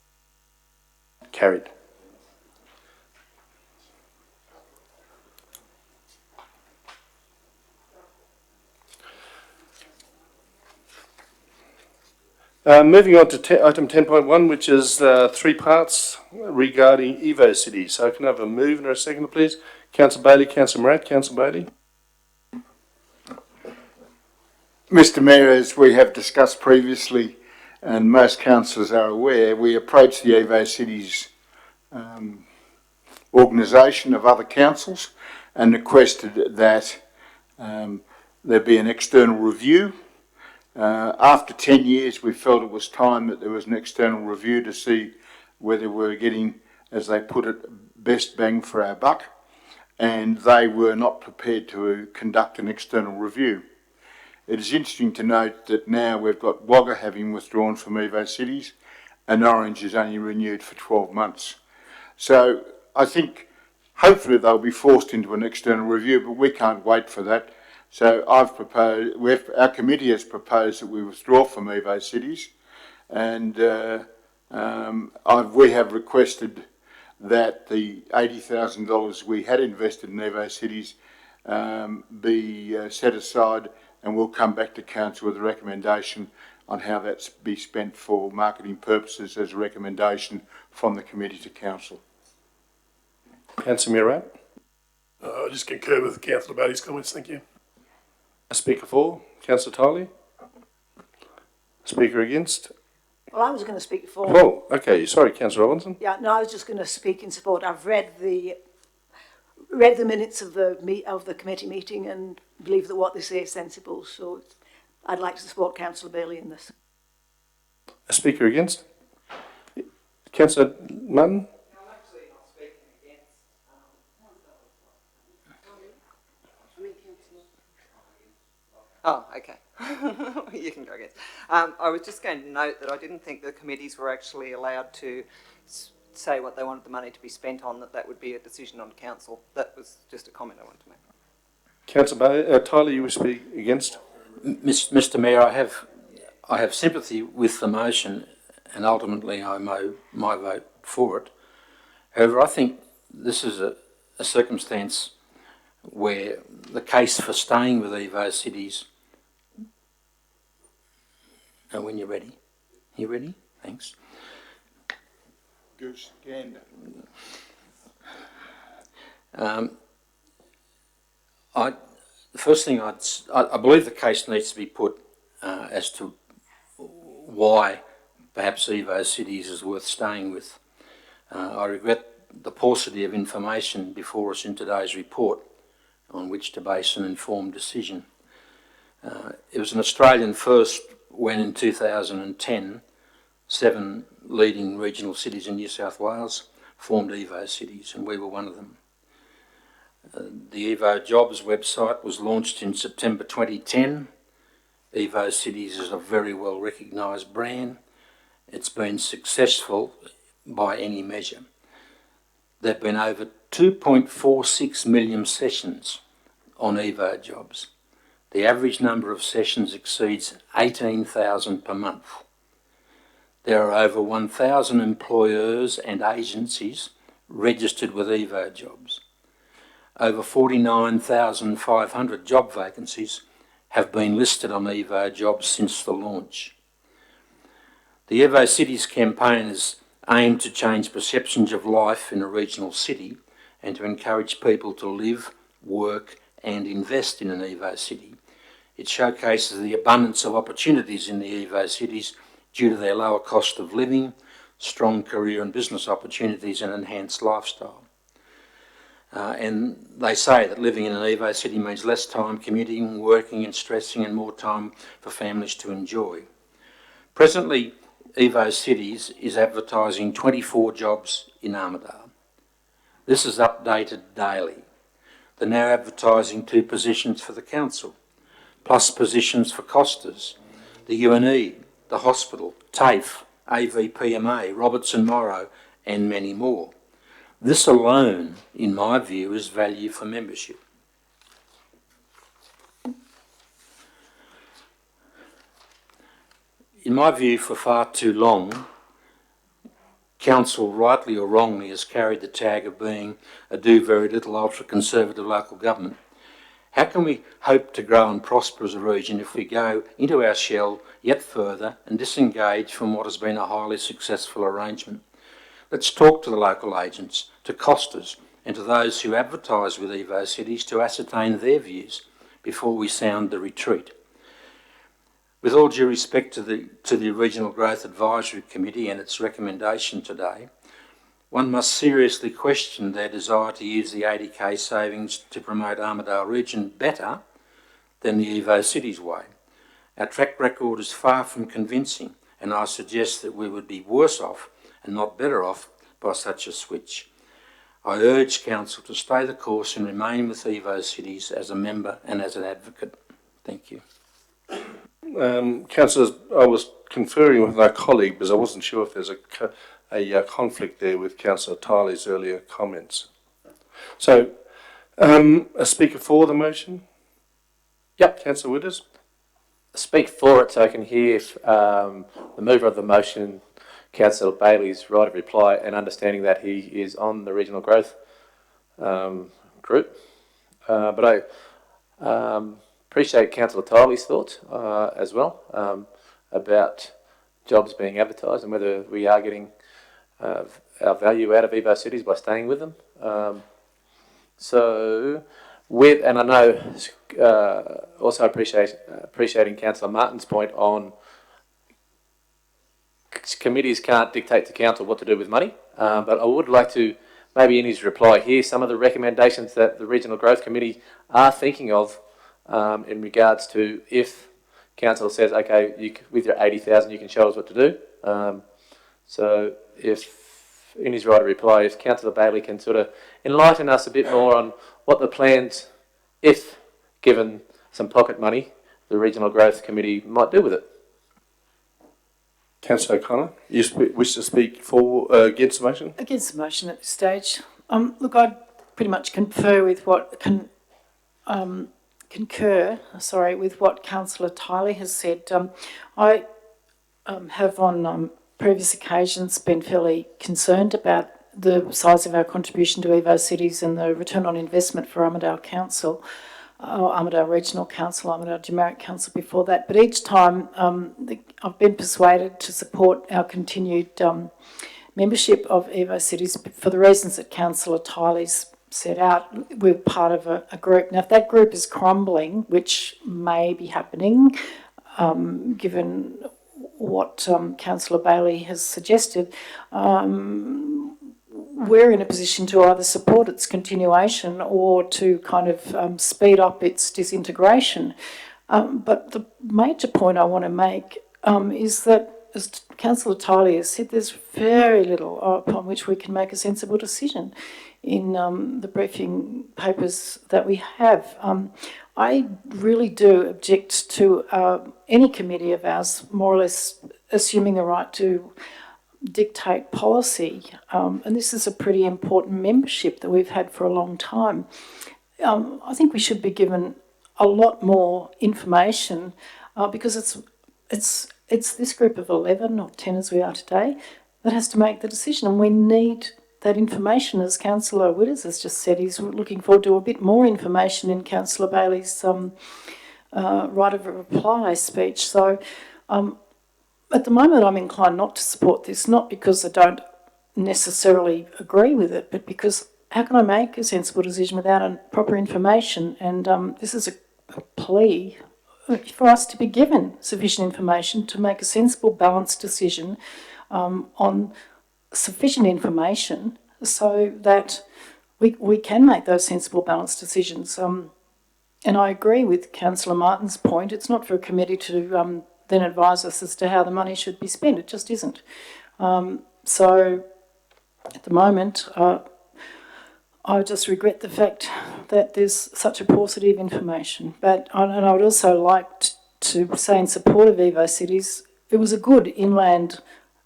Carried. Moving on to item 10.1, which is 3 parts regarding Evo City. So can I have a move and a second, please? Councillor Bailey, Councillor Morat. Councillor Bailey. Mr Mayor, as we have discussed previously, and most councillors are aware, we approached the Evo Cities organisation of other councils and requested that there be an external review. After 10 years, we felt it was time that there was an external review to see whether we're getting, as they put it, best bang for our buck. and they were not prepared to conduct an external review. It is interesting to note that now we've got Wagga having withdrawn from Evo Cities, and Orange is only renewed for 12 months. So I think hopefully they'll be forced into an external review, but we can't wait for that. So our committee has proposed that we withdraw from Evo Cities, and we have requested that the $80,000 we had invested in Evo Cities be set aside, and we'll come back to council with a recommendation on how that's be spent for marketing purposes as a recommendation from the committee to council. Councillor Murad. I just concur with Councillor Bailey's comments, thank you. Speaker for, Councillor Tiley. Speaker against. Well, I was going to speak for. Oh, okay. Sorry, Councillor Robinson. Yeah, no, I was just going to speak in support. I've read the minutes of the committee meeting and believe that what they say is sensible. So I'd like to support Councillor Bailey in this. A speaker against. Councillor Martin. Oh, okay. You can go again. I was just going to note that I didn't think the committees were actually allowed to say what they wanted the money to be spent on, that would be a decision on council. That was just a comment I wanted to make. Councillor Tyler, you wish to speak against? Mr Mayor, I have sympathy with the motion, and ultimately I my vote for it. However, I think this is a circumstance where the case for staying with Evo Cities. When you're ready. You ready? Thanks. Goose gander. The first thing I believe the case needs to be put as to why perhaps Evo Cities is worth staying with. I regret the paucity of information before us in today's report on which to base an informed decision. It was an Australian first when in 2010 7 leading regional cities in New South Wales formed Evo Cities, and we were one of them. The Evo Jobs website was launched in September 2010. Evo Cities is a very well recognised brand. It's been successful by any measure. There have been over 2.46 million sessions on Evo Jobs. The average number of sessions exceeds 18,000 per month. There are over 1,000 employers and agencies registered with Evo Jobs. Over 49,500 job vacancies have been listed on Evo Jobs since the launch. The Evo Cities campaign is aimed to change perceptions of life in a regional city and to encourage people to live, work and invest in an Evo City. It showcases the abundance of opportunities in the Evo Cities due to their lower cost of living, strong career and business opportunities and enhanced lifestyle. And they say that living in an Evo City means less time commuting, working and stressing, and more time for families to enjoy. Presently, Evo Cities is advertising 24 jobs in Armidale. This is updated daily. They're now advertising 2 positions for the council, plus positions for Costas, the UNE, the hospital, TAFE, AVPMA, Robertson Morrow and many more. This alone, in my view, is value for membership. In my view, for far too long, Council, rightly or wrongly, has carried the tag of being a do very little ultra-conservative local government. How can we hope to grow and prosper as a region if we go into our shell yet further and disengage from what has been a highly successful arrangement? Let's talk to the local agents, to Costas and to those who advertise with Evo Cities to ascertain their views before we sound the retreat. With all due respect to the Regional Growth Advisory Committee and its recommendation today, one must seriously question their desire to use the 80k savings to promote Armidale region better than the Evo Cities way. Our track record is far from convincing, and I suggest that we would be worse off and not better off by such a switch. I urge Council to stay the course and remain with Evo Cities as a member and as an advocate. Thank you. Councillors, I was conferring with my colleague because I wasn't sure if there's a conflict there with Councillor Tiley's earlier comments. So, a speaker for the motion? Yep. Councillor Withers? Speak for it so I can hear if, the mover of the motion, Councillor Bailey's right of reply, and understanding that he is on the regional growth group. But I appreciate Councillor Tiley's thoughts as well about jobs being advertised and whether we are getting our value out of Evo Cities by staying with them. And I know also appreciating Councillor Martin's point on committees can't dictate to council what to do with money, but I would like to maybe in his reply hear some of the recommendations that the Regional Growth Committee are thinking of in regards to if council says, okay, with your 80,000 you can show us what to do. So if in his right of reply, if Councillor Bailey can sort of enlighten us a bit more on what the plans, if given some pocket money, the Regional Growth Committee might do with it. Councillor O'Connor, you wish to speak for against the motion? Against the motion at this stage. Look, I pretty much concur with what with what Councillor Tiley has said. I have on previous occasions been fairly concerned about the size of our contribution to Evo Cities and the return on investment for Armidale Council, Armidale Regional Council, Armidale Demerit Council before that. But each time I've been persuaded to support our continued membership of Evo Cities for the reasons that Councillor Tiley's set out. We're part of a group. Now, if that group is crumbling, which may be happening, given what Councillor Bailey has suggested, we're in a position to either support its continuation or to kind of speed up its disintegration. But the major point I want to make is that, as Councillor Tiley has said, there's very little upon which we can make a sensible decision in the briefing papers that we have. I really do object to any committee of ours more or less assuming the right to dictate policy, and this is a pretty important membership that we've had for a long time. I think we should be given a lot more information because it's this group of 11 or 10 as we are today that has to make the decision, and we need that information. As Councillor Withers has just said, he's looking forward to a bit more information in Councillor Bailey's right of a reply speech. So at the moment I'm inclined not to support this, not because I don't necessarily agree with it, but because how can I make a sensible decision without proper information? And this is a plea for us to be given sufficient information to make a sensible, balanced decision on sufficient information so that we can make those sensible, balanced decisions. And I agree with Councillor Martin's point. It's not for a committee to then advise us as to how the money should be spent. It just isn't. So at the moment, I just regret the fact that there's such a paucity of information. But and I would also like to say in support of Evo Cities, it was a good inland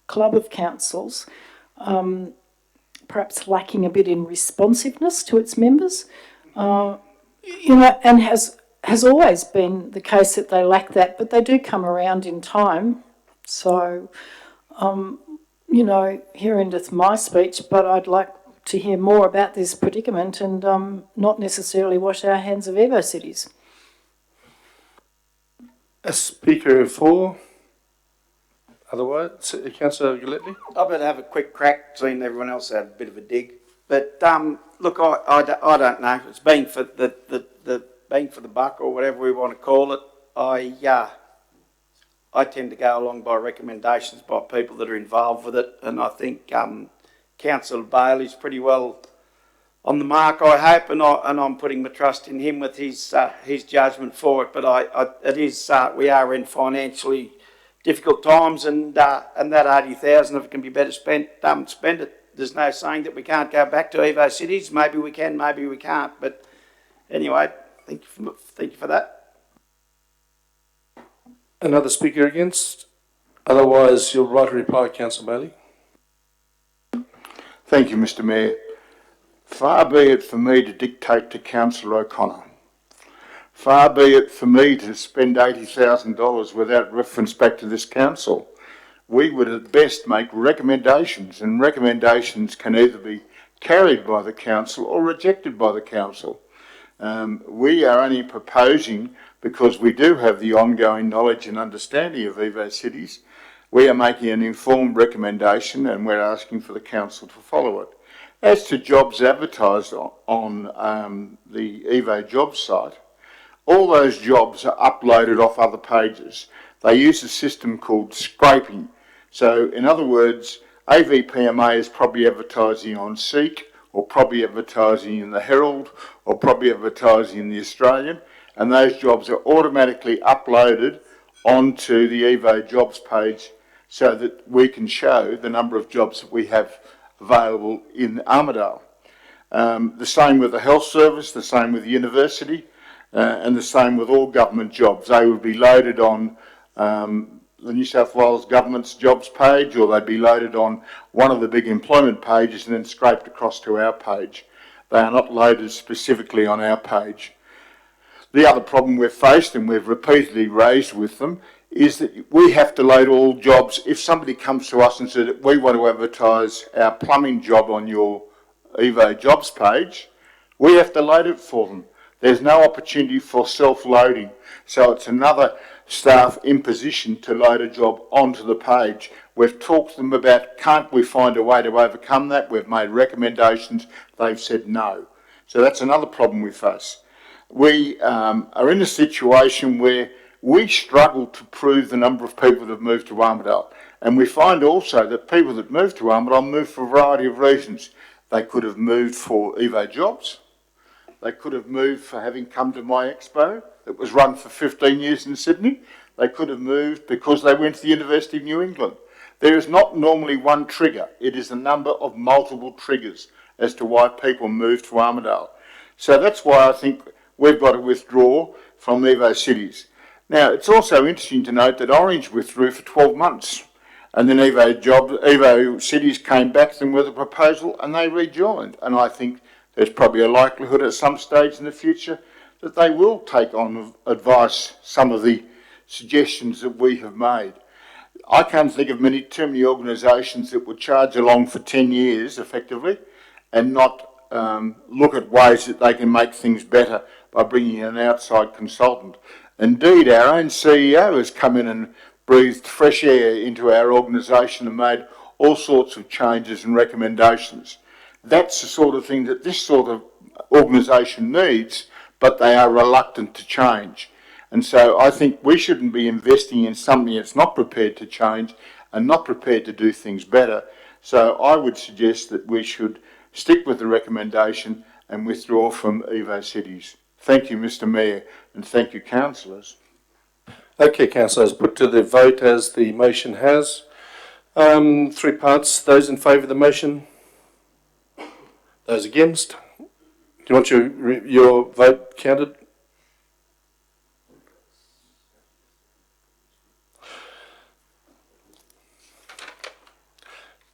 club of councils, perhaps lacking a bit in responsiveness to its members, and has always been the case that they lack that, but they do come around in time. So, here endeth my speech, but I'd like to hear more about this predicament and not necessarily wash our hands of Evo Cities. A speaker for? Otherwise, Councillor Gillespie? I better have a quick crack, seeing everyone else had a bit of a dig. But look, I don't know. It's bang for the bang for the buck or whatever we want to call it. I tend to go along by recommendations by people that are involved with it, and I think Councillor Bailey's pretty well on the mark, I hope, and I'm putting my trust in him with his judgment for it. But we are in financially difficult times, and that 80,000, if it can be better spent, spend it. there's no saying that we can't go back to Evo cities. Maybe we can, maybe we can't. But anyway, thank you for that. Another speaker against? Otherwise, you're right to reply, Councillor Bailey. Thank you, Mr. Mayor. Far be it for me to dictate to Councillor O'Connor. Far be it for me to spend $80,000 without reference back to this council. We would at best make recommendations, and recommendations can either be carried by the council or rejected by the council. We are only proposing, because we do have the ongoing knowledge and understanding of Evo cities, we are making an informed recommendation and we're asking for the council to follow it. As to jobs advertised on the Evo jobs site, all those jobs are uploaded off other pages. They use a system called scraping. So, in other words, AVPMA is probably advertising on Seek, or probably advertising in the Herald, or probably advertising in the Australian, and those jobs are automatically uploaded onto the Evo jobs page so that we can show the number of jobs that we have available in Armidale. The same with the health service, the same with the university, and the same with all government jobs. They would be loaded on the New South Wales Government's jobs page, or they'd be loaded on one of the big employment pages and then scraped across to our page. They are not loaded specifically on our page. The other problem we've faced, and we've repeatedly raised with them, is that we have to load all jobs. If somebody comes to us and says that we want to advertise our plumbing job on your Evo jobs page, we have to load it for them. There's no opportunity for self-loading. So it's another staff imposition to load a job onto the page. We've talked to them about, can't we find a way to overcome that? We've made recommendations. They've said no. So that's another problem we face. We are in a situation where we struggle to prove the number of people that have moved to Armidale. And we find also that people that move to Armidale move for a variety of reasons. They could have moved for Evo jobs. They could have moved for having come to my expo that was run for 15 years in Sydney. They could have moved because they went to the University of New England. There is not normally one trigger. It is a number of multiple triggers as to why people move to Armidale. So that's why I think we've got to withdraw from Evo cities. Now, it's also interesting to note that Orange withdrew for 12 months. And then Evo cities came back to them with a proposal and they rejoined. And I think there's probably a likelihood at some stage in the future that they will take on advice some of the suggestions that we have made. I can't think of too many organisations that would charge along for 10 years effectively and not look at ways that they can make things better by bringing in an outside consultant. Indeed, our own CEO has come in and breathed fresh air into our organisation and made all sorts of changes and recommendations. That's the sort of thing that this sort of organisation needs, but they are reluctant to change. And so I think we shouldn't be investing in something that's not prepared to change and not prepared to do things better. So I would suggest that we should stick with the recommendation and withdraw from Evo cities. Thank you, Mr. Mayor, and thank you, councillors. Okay, councillors, put to the vote as the motion has. 3 parts. Those in favour of the motion? Those against? Do you want your vote counted?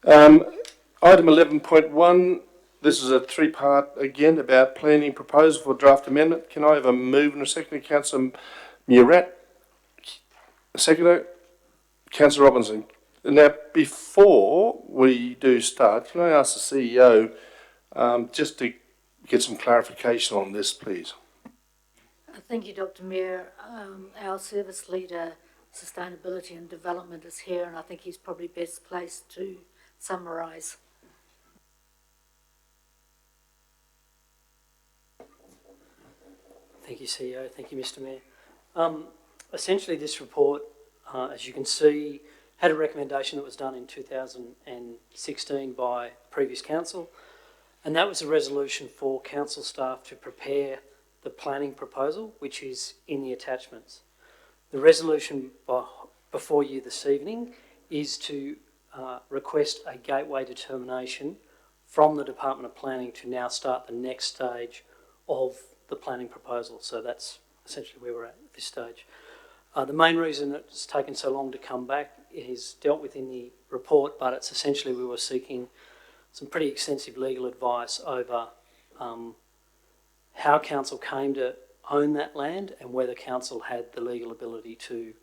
Item 11.1, this is a 3-part again about planning proposal for draft amendment. Can I have a move and a second? Councillor Murat, a seconder. Councillor Robinson. Now, before we do start, can I ask the CEO just to get some clarification on this, please? Thank you, Dr. Mayor. Our service leader, sustainability and development, is here, and I think he's probably best placed to summarise. Thank you, CEO. Thank you, Mr. Mayor. Essentially, this report, as you can see, had a recommendation that was done in 2016 by previous council, and that was a resolution for council staff to prepare the planning proposal, which is in the attachments. The resolution before you this evening is to request a gateway determination from the Department of Planning to now start the next stage of the planning proposal. So that's essentially where we're at this stage. The main reason it's taken so long to come back is dealt with in the report, but it's essentially we were seeking some pretty extensive legal advice over how council came to own that land and whether council had the legal ability to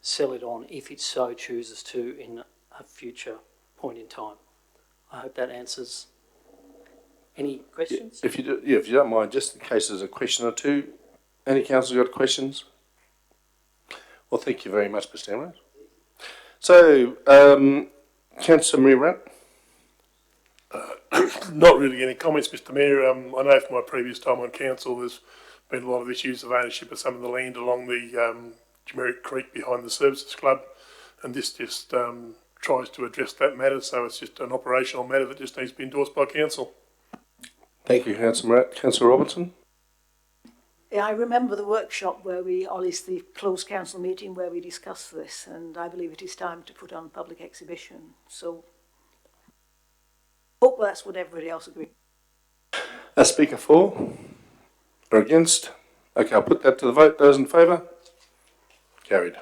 sell it on if it so chooses to in a future point in time. I hope that answers. Any questions? If you don't mind, just in case there's a question or two, any council got questions? Well, thank you very much, Mr. Ambrose. So, Councillor Murray. Not really any comments, Mr. Mayor. I know from my previous time on council there's been a lot of issues of ownership of some of the land along the Jumeric Creek behind the Services Club, and this just tries to address that matter, so it's just an operational matter that just needs to be endorsed by council. Thank you, Councillor Murray. Councillor Robertson. Yeah, I remember the workshop where we, or at least the closed council meeting where we discussed this, and I believe it is time to put on public exhibition. So, hope that's what everybody else agrees. A speaker for or against? Okay, I'll put that to the vote. Those in favour? Carried.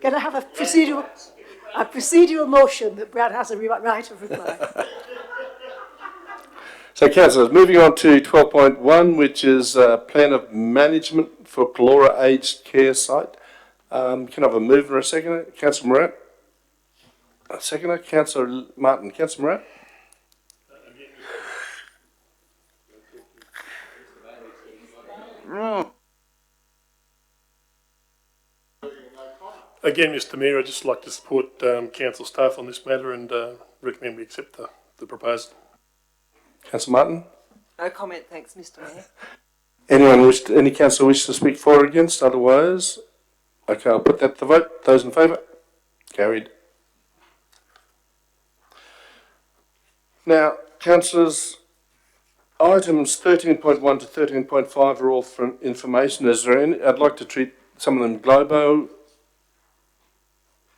Can I have a procedural motion that Brad has a right of reply? So, councillors, moving on to 12.1, which is plan of management for Pelora Aged Care Site. Can I have a mover and a seconder? Councillor Morat. A seconder. Councillor Martin. Councillor Morat. Again, Mr. Mayor, I'd just like to support council staff on this matter and recommend we accept the proposal. Councillor Martin. No comment, thanks, Mr. Mayor. Any councillor wish to speak for or against? Otherwise, okay, I'll put that to the vote. Those in favour? Carried. Now, councillors, items 13.1 to 13.5 are all for information. Is there any? I'd like to treat some of them globo.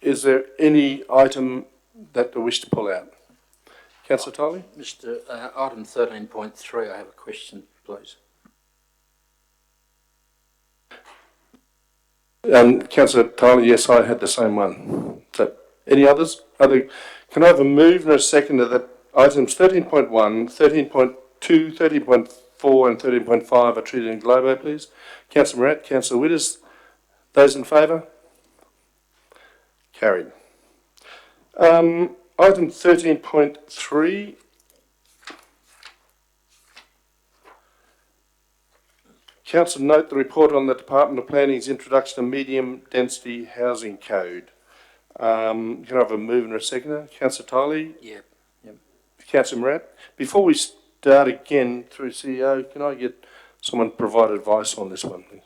Is there any item that they wish to pull out? Councillor Tiley? Mr. Item 13.3, I have a question, please. Councillor Tiley, yes, I had the same one. So, any others? Can I have a move and a seconder that items 13.1, 13.2, 13.4 and 13.5 are treated in globo, please? Councillor Morat, Councillor Witters, those in favour? Carried. Item 13.3. Council note the report on the Department of Planning's introduction of medium density housing code. Can I have a move and a seconder? Councillor Tiley? Yep. Councillor Morat? Before we start again through CEO, can I get someone to provide advice on this one, please?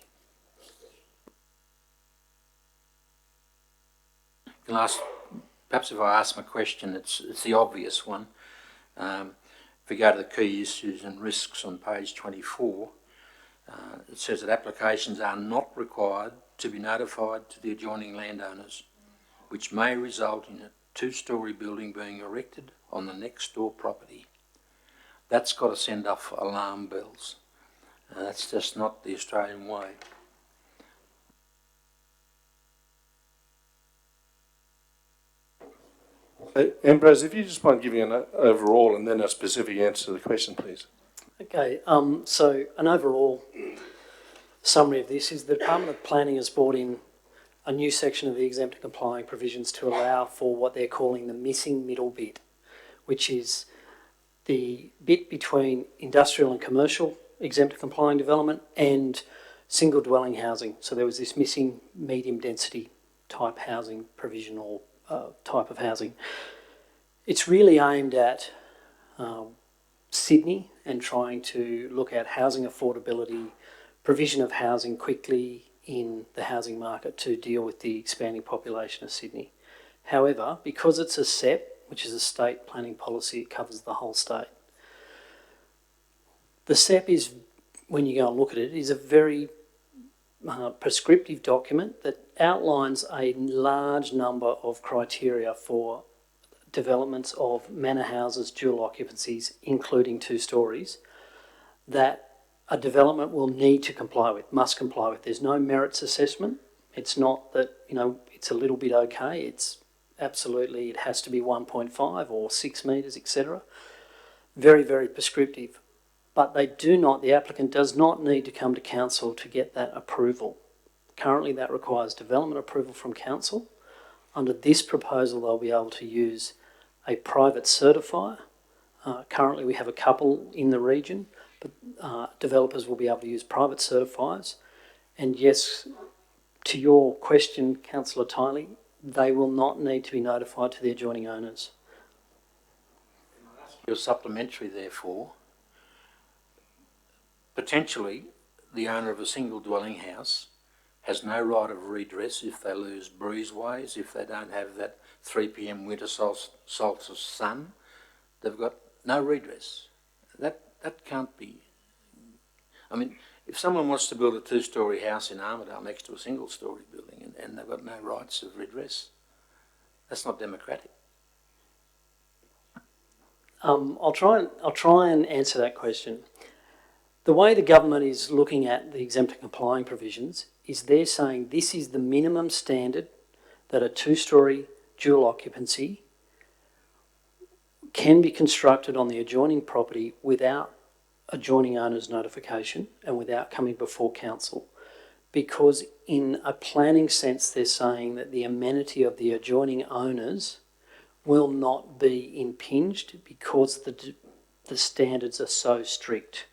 Perhaps if I ask my question, it's the obvious one. If we go to the key issues and risks on page 24, it says that applications are not required to be notified to the adjoining landowners, which may result in a two-storey building being erected on the next door property. That's got to send off alarm bells. That's just not the Australian way. Ambrose, if you just mind giving an overall and then a specific answer to the question, please. Okay, so an overall summary of this is the Department of Planning has brought in a new section of the exempt and complying provisions to allow for what they're calling the missing middle bit, which is the bit between industrial and commercial exempt and complying development and single dwelling housing. So there was this missing medium density type housing provision or type of housing. It's really aimed at Sydney and trying to look at housing affordability, provision of housing quickly in the housing market to deal with the expanding population of Sydney. However, because it's a SEP, which is a state planning policy, it covers the whole state. The SEP is when you go and look at it, is a very prescriptive document that outlines a large number of criteria for developments of manor houses, dual occupancies, including 2 stories, that a development will need to comply with, must comply with. There's no merits assessment. It's not that, it's a little bit okay. It's absolutely, it has to be 1.5 or 6 metres, etc. Very, very prescriptive. But the applicant does not need to come to council to get that approval. Currently that requires development approval from council. Under this proposal they'll be able to use a private certifier. Currently we have a couple in the region, but developers will be able to use private certifiers. And yes, to your question, Councillor Tiley, they will not need to be notified to the adjoining owners. You're supplementary, therefore. Potentially, the owner of a single dwelling house has no right of redress if they lose breezeways, if they don't have that 3 p.m. winter solstice sun. They've got no redress. That can't be. I mean, if someone wants to build a 2-storey house in Armidale next to a single-storey building and they've got no rights of redress, that's not democratic. I'll try and answer that question. The way the government is looking at the exempt and complying provisions is they're saying this is the minimum standard that a 2-storey dual occupancy can be constructed on the adjoining property without adjoining owners' notification and without coming before council. Because in a planning sense, they're saying that the amenity of the adjoining owners will not be impinged because the standards are so strict.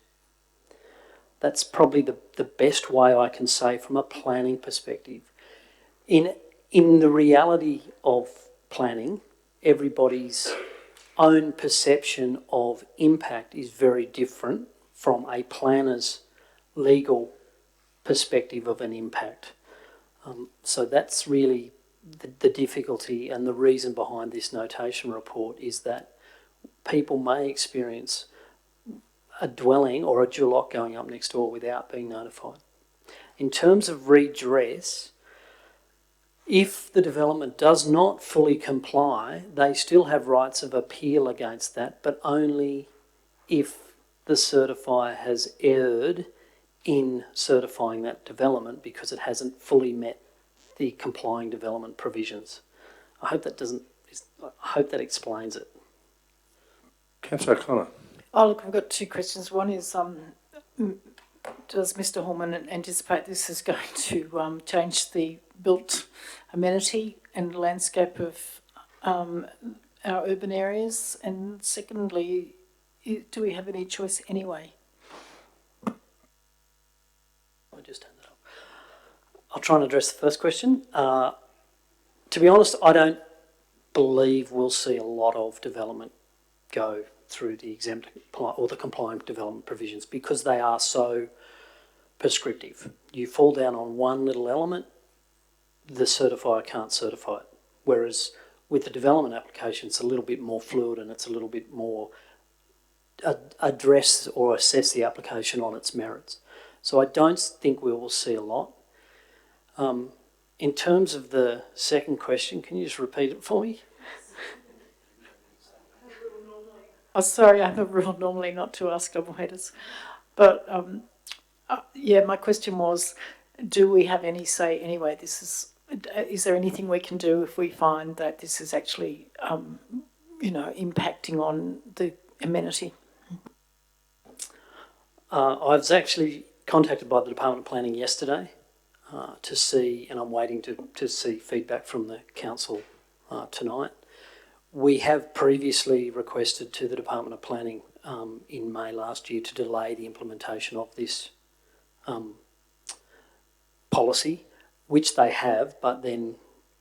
That's probably the best way I can say from a planning perspective. In the reality of planning, everybody's own perception of impact is very different from a planner's legal perspective of an impact. So that's really the difficulty and the reason behind this notation report is that people may experience a dwelling or a dual lock going up next door without being notified. In terms of redress, if the development does not fully comply, they still have rights of appeal against that, but only if the certifier has erred in certifying that development because it hasn't fully met the complying development provisions. I hope that explains it. Councillor O'Connor. Oh, look, I've got 2 questions. One is, does Mr Horman anticipate this is going to change the built amenity and landscape of our urban areas? And secondly, do we have any choice anyway? I'll just turn that up. I'll try and address the first question. To be honest, I don't believe we'll see a lot of development go through the exempt or the compliant development provisions because they are so prescriptive. You fall down on one little element, the certifier can't certify it. Whereas with the development application, it's a little bit more fluid and it's a little bit more address or assess the application on its merits. So I don't think we will see a lot. In terms of the second question, can you just repeat it for me? Oh, sorry, I have a rule normally not to ask double headers. But yeah, my question was, do we have any say anyway? Is there anything we can do if we find that this is actually, impacting on the amenity? I was actually contacted by the Department of Planning yesterday to see, and I'm waiting to see feedback from the council tonight. We have previously requested to the Department of Planning in May last year to delay the implementation of this policy, which they have, but then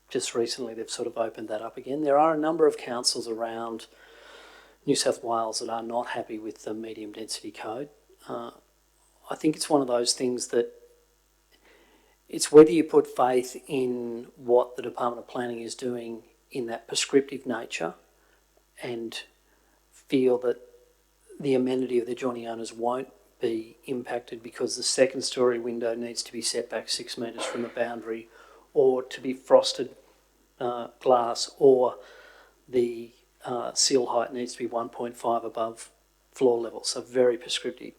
just recently they've sort of opened that up again. There are a number of councils around New South Wales that are not happy with the medium density code. I think it's one of those things that it's whether you put faith in what the Department of Planning is doing in that prescriptive nature and feel that the amenity of the adjoining owners won't be impacted because the second story window needs to be set back 6 metres from the boundary, or to be frosted glass, or the seal height needs to be 1.5 above floor level, so very prescriptive.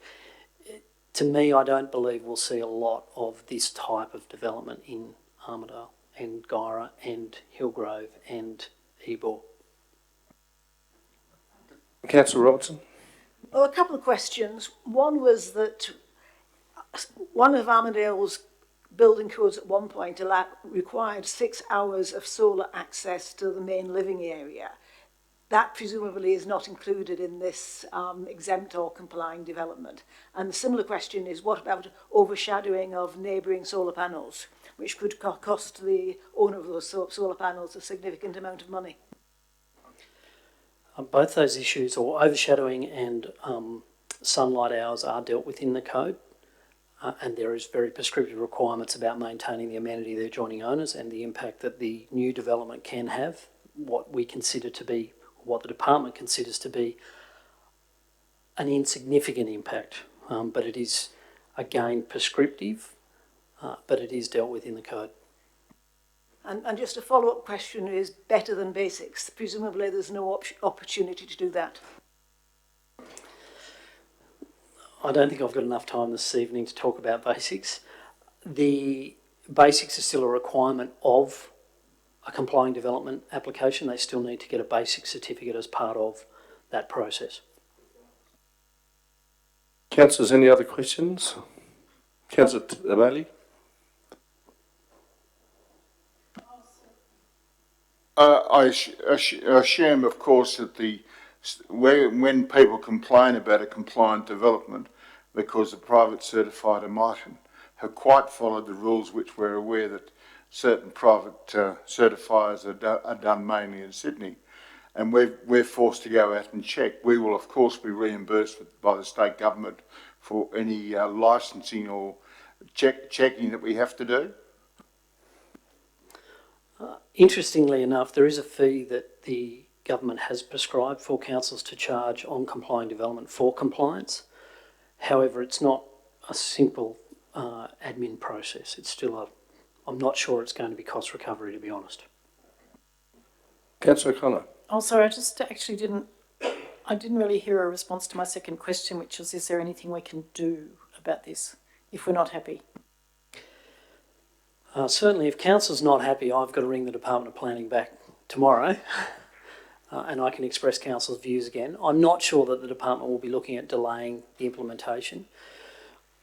To me, I don't believe we'll see a lot of this type of development in Armidale and Guyra and Hillgrove and Ebor. Councillor Robertson. Well, a couple of questions. One was that one of Armidale's building codes at one point required 6 hours of solar access to the main living area. That presumably is not included in this exempt or complying development. And the similar question is, what about overshadowing of neighbouring solar panels, which could cost the owner of those solar panels a significant amount of money? Both those issues, or overshadowing and sunlight hours, are dealt with in the code. And there is very prescriptive requirements about maintaining the amenity of the adjoining owners and the impact that the new development can have, what we consider to be, what the department considers to be an insignificant impact. But it is, again, prescriptive, but it is dealt with in the code. And just a follow-up question is better than basics. Presumably there's no opportunity to do that. I don't think I've got enough time this evening to talk about basics. The basics are still a requirement of a complying development application. They still need to get a basic certificate as part of that process. Councillors, any other questions? Councillor Bailey? I assume, of course, that when people complain about a compliant development, because the private certifier mightn't have quite followed the rules, which we're aware that certain private certifiers are done mainly in Sydney, and we're forced to go out and check. We will, of course, be reimbursed by the state government for any licensing or checking that we have to do. Interestingly enough, there is a fee that the government has prescribed for councils to charge on complying development for compliance. However, it's not a simple admin process. It's still I'm not sure it's going to be cost recovery, to be honest. Councillor O'Connor. Oh, sorry, I just actually didn't really hear a response to my second question, which was, is there anything we can do about this if we're not happy? Certainly, if council's not happy, I've got to ring the Department of Planning back tomorrow and I can express council's views again. I'm not sure that the department will be looking at delaying the implementation.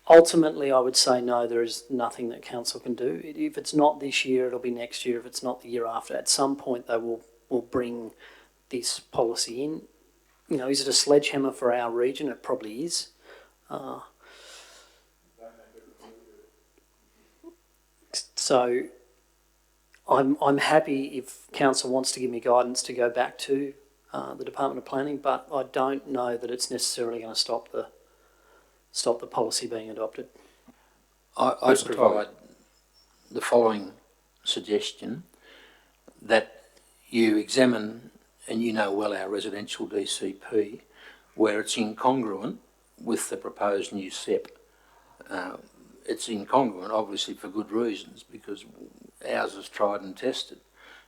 Ultimately, I would say no, there is nothing that council can do. If it's not this year, it'll be next year. If it's not the year after, at some point they will bring this policy in. You know, is it a sledgehammer for our region? It probably is. So I'm happy if council wants to give me guidance to go back to the Department of Planning, but I don't know that it's necessarily going to stop the policy being adopted. I provide the following suggestion, that you examine, and you know well our residential DCP, where it's incongruent with the proposed new SEP. It's incongruent, obviously, for good reasons, because ours is tried and tested.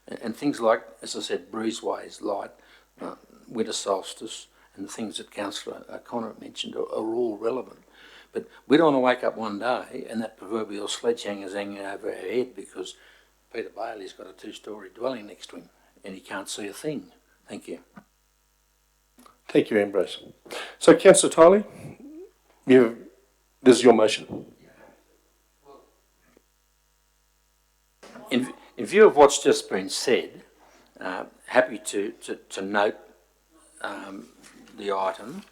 And things like, as I said, breezeways, light, winter solstice, and the things that Councillor O'Connor mentioned are all relevant. But we don't want to wake up one day and that proverbial sledgehammer is hanging over our head because Peter Bailey's got a 2-storey dwelling next to him and he can't see a thing. Thank you. Thank you, Ambrose. So, Councillor Tiley, this is your motion. In view of what's just been said, happy to note the item,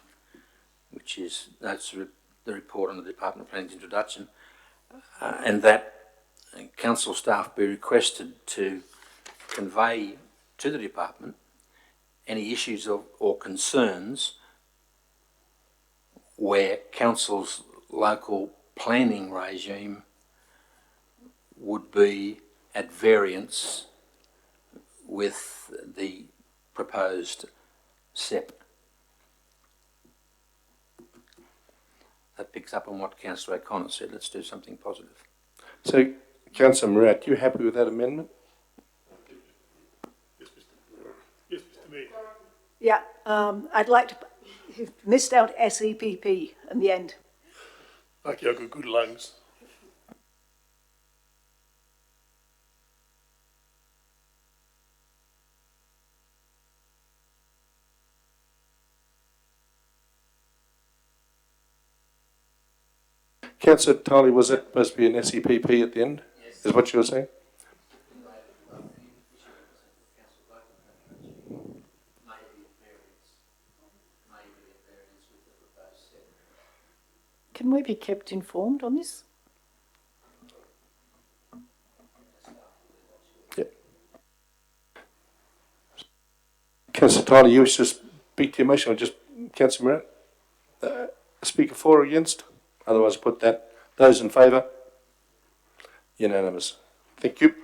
which is that's the report on the Department of Planning's introduction, and that council staff be requested to convey to the department any issues or concerns where council's local planning regime would be at variance with the proposed SEP. that picks up on what Councillor O'Connor said. Let's do something positive. So, Councillor Murat, you happy with that amendment? Yes, Mr Mayor. Yeah, I'd like to, you've missed out SEPP in the end. Lucky I've got good lungs. Councillor Tiley, was it supposed to be an SEPP at the end? Yes. Is what you were saying? Can we be kept informed on this? Yeah. Councillor Tiley, you wish to speak to your motion, or just Councillor Murat? Speaker for or against? Otherwise, put that. Those in favour? Unanimous. Thank you.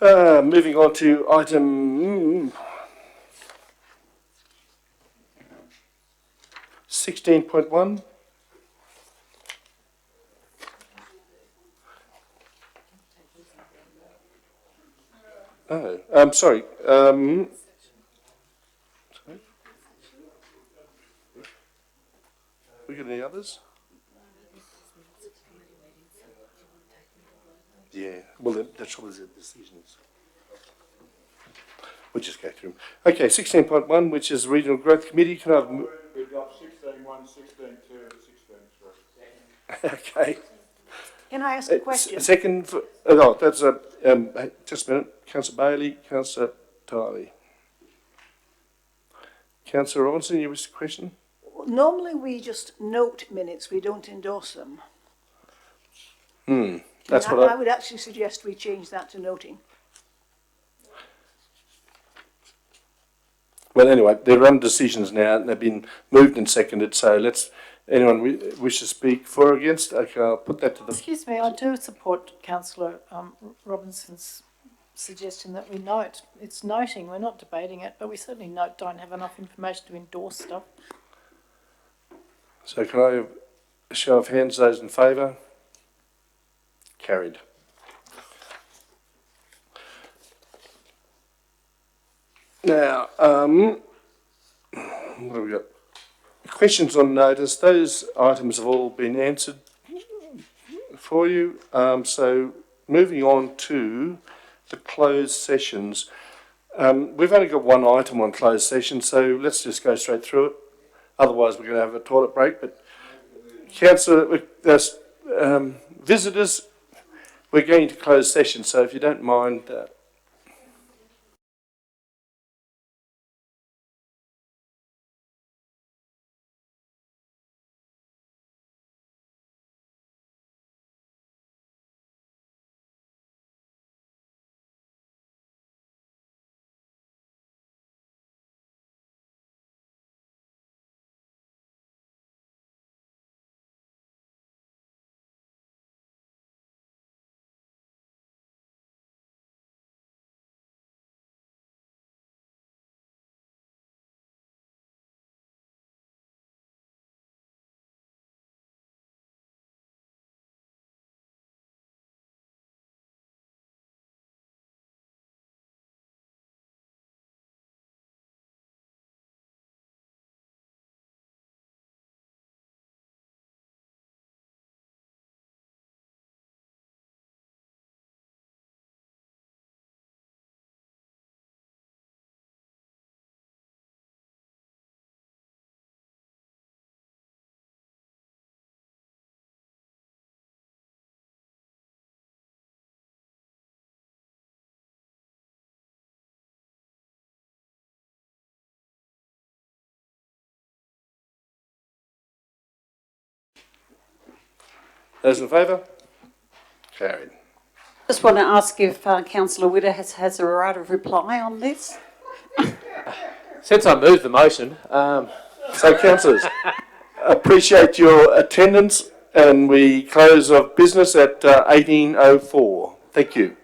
Moving on to item 16.1. Oh, sorry. We got any others? Yeah, well, that's all the decisions. We'll just go through them. Okay, 16.1, which is Regional Growth Committee. Can I have... We got 16.1, 16.2 and 16.3. Okay. Can I ask a question? Second, for, no, that's a, just a minute. Councillor Bailey, Councillor Tiley. Councillor Robinson, you wish to question? Normally we just note minutes, we don't endorse them. That's and what I would actually suggest we change that to noting. Well, anyway, they're under decisions now, and they've been moved and seconded, so let's... Anyone wish to speak for or against? Okay, I'll put that to the... Excuse me, I do support Councillor Robinson's suggestion that we note. It's noting, we're not debating it, but we certainly don't have enough information to endorse stuff. So can I have a show of hands, those in favour? Carried. Now, what have we got? Questions on notice. Those items have all been answered for you. So moving on to the closed sessions. We've only got one item on closed session, so let's just go straight through it. Otherwise, we're going to have a toilet break. But Councillor, visitors, we're going to close session, so if you don't mind... Those in favour? Carried. Just want to ask if Councillor Witter has a right of reply on this. Since I moved the motion, So, councillors, appreciate your attendance, and we close of business at 18:04. Thank you.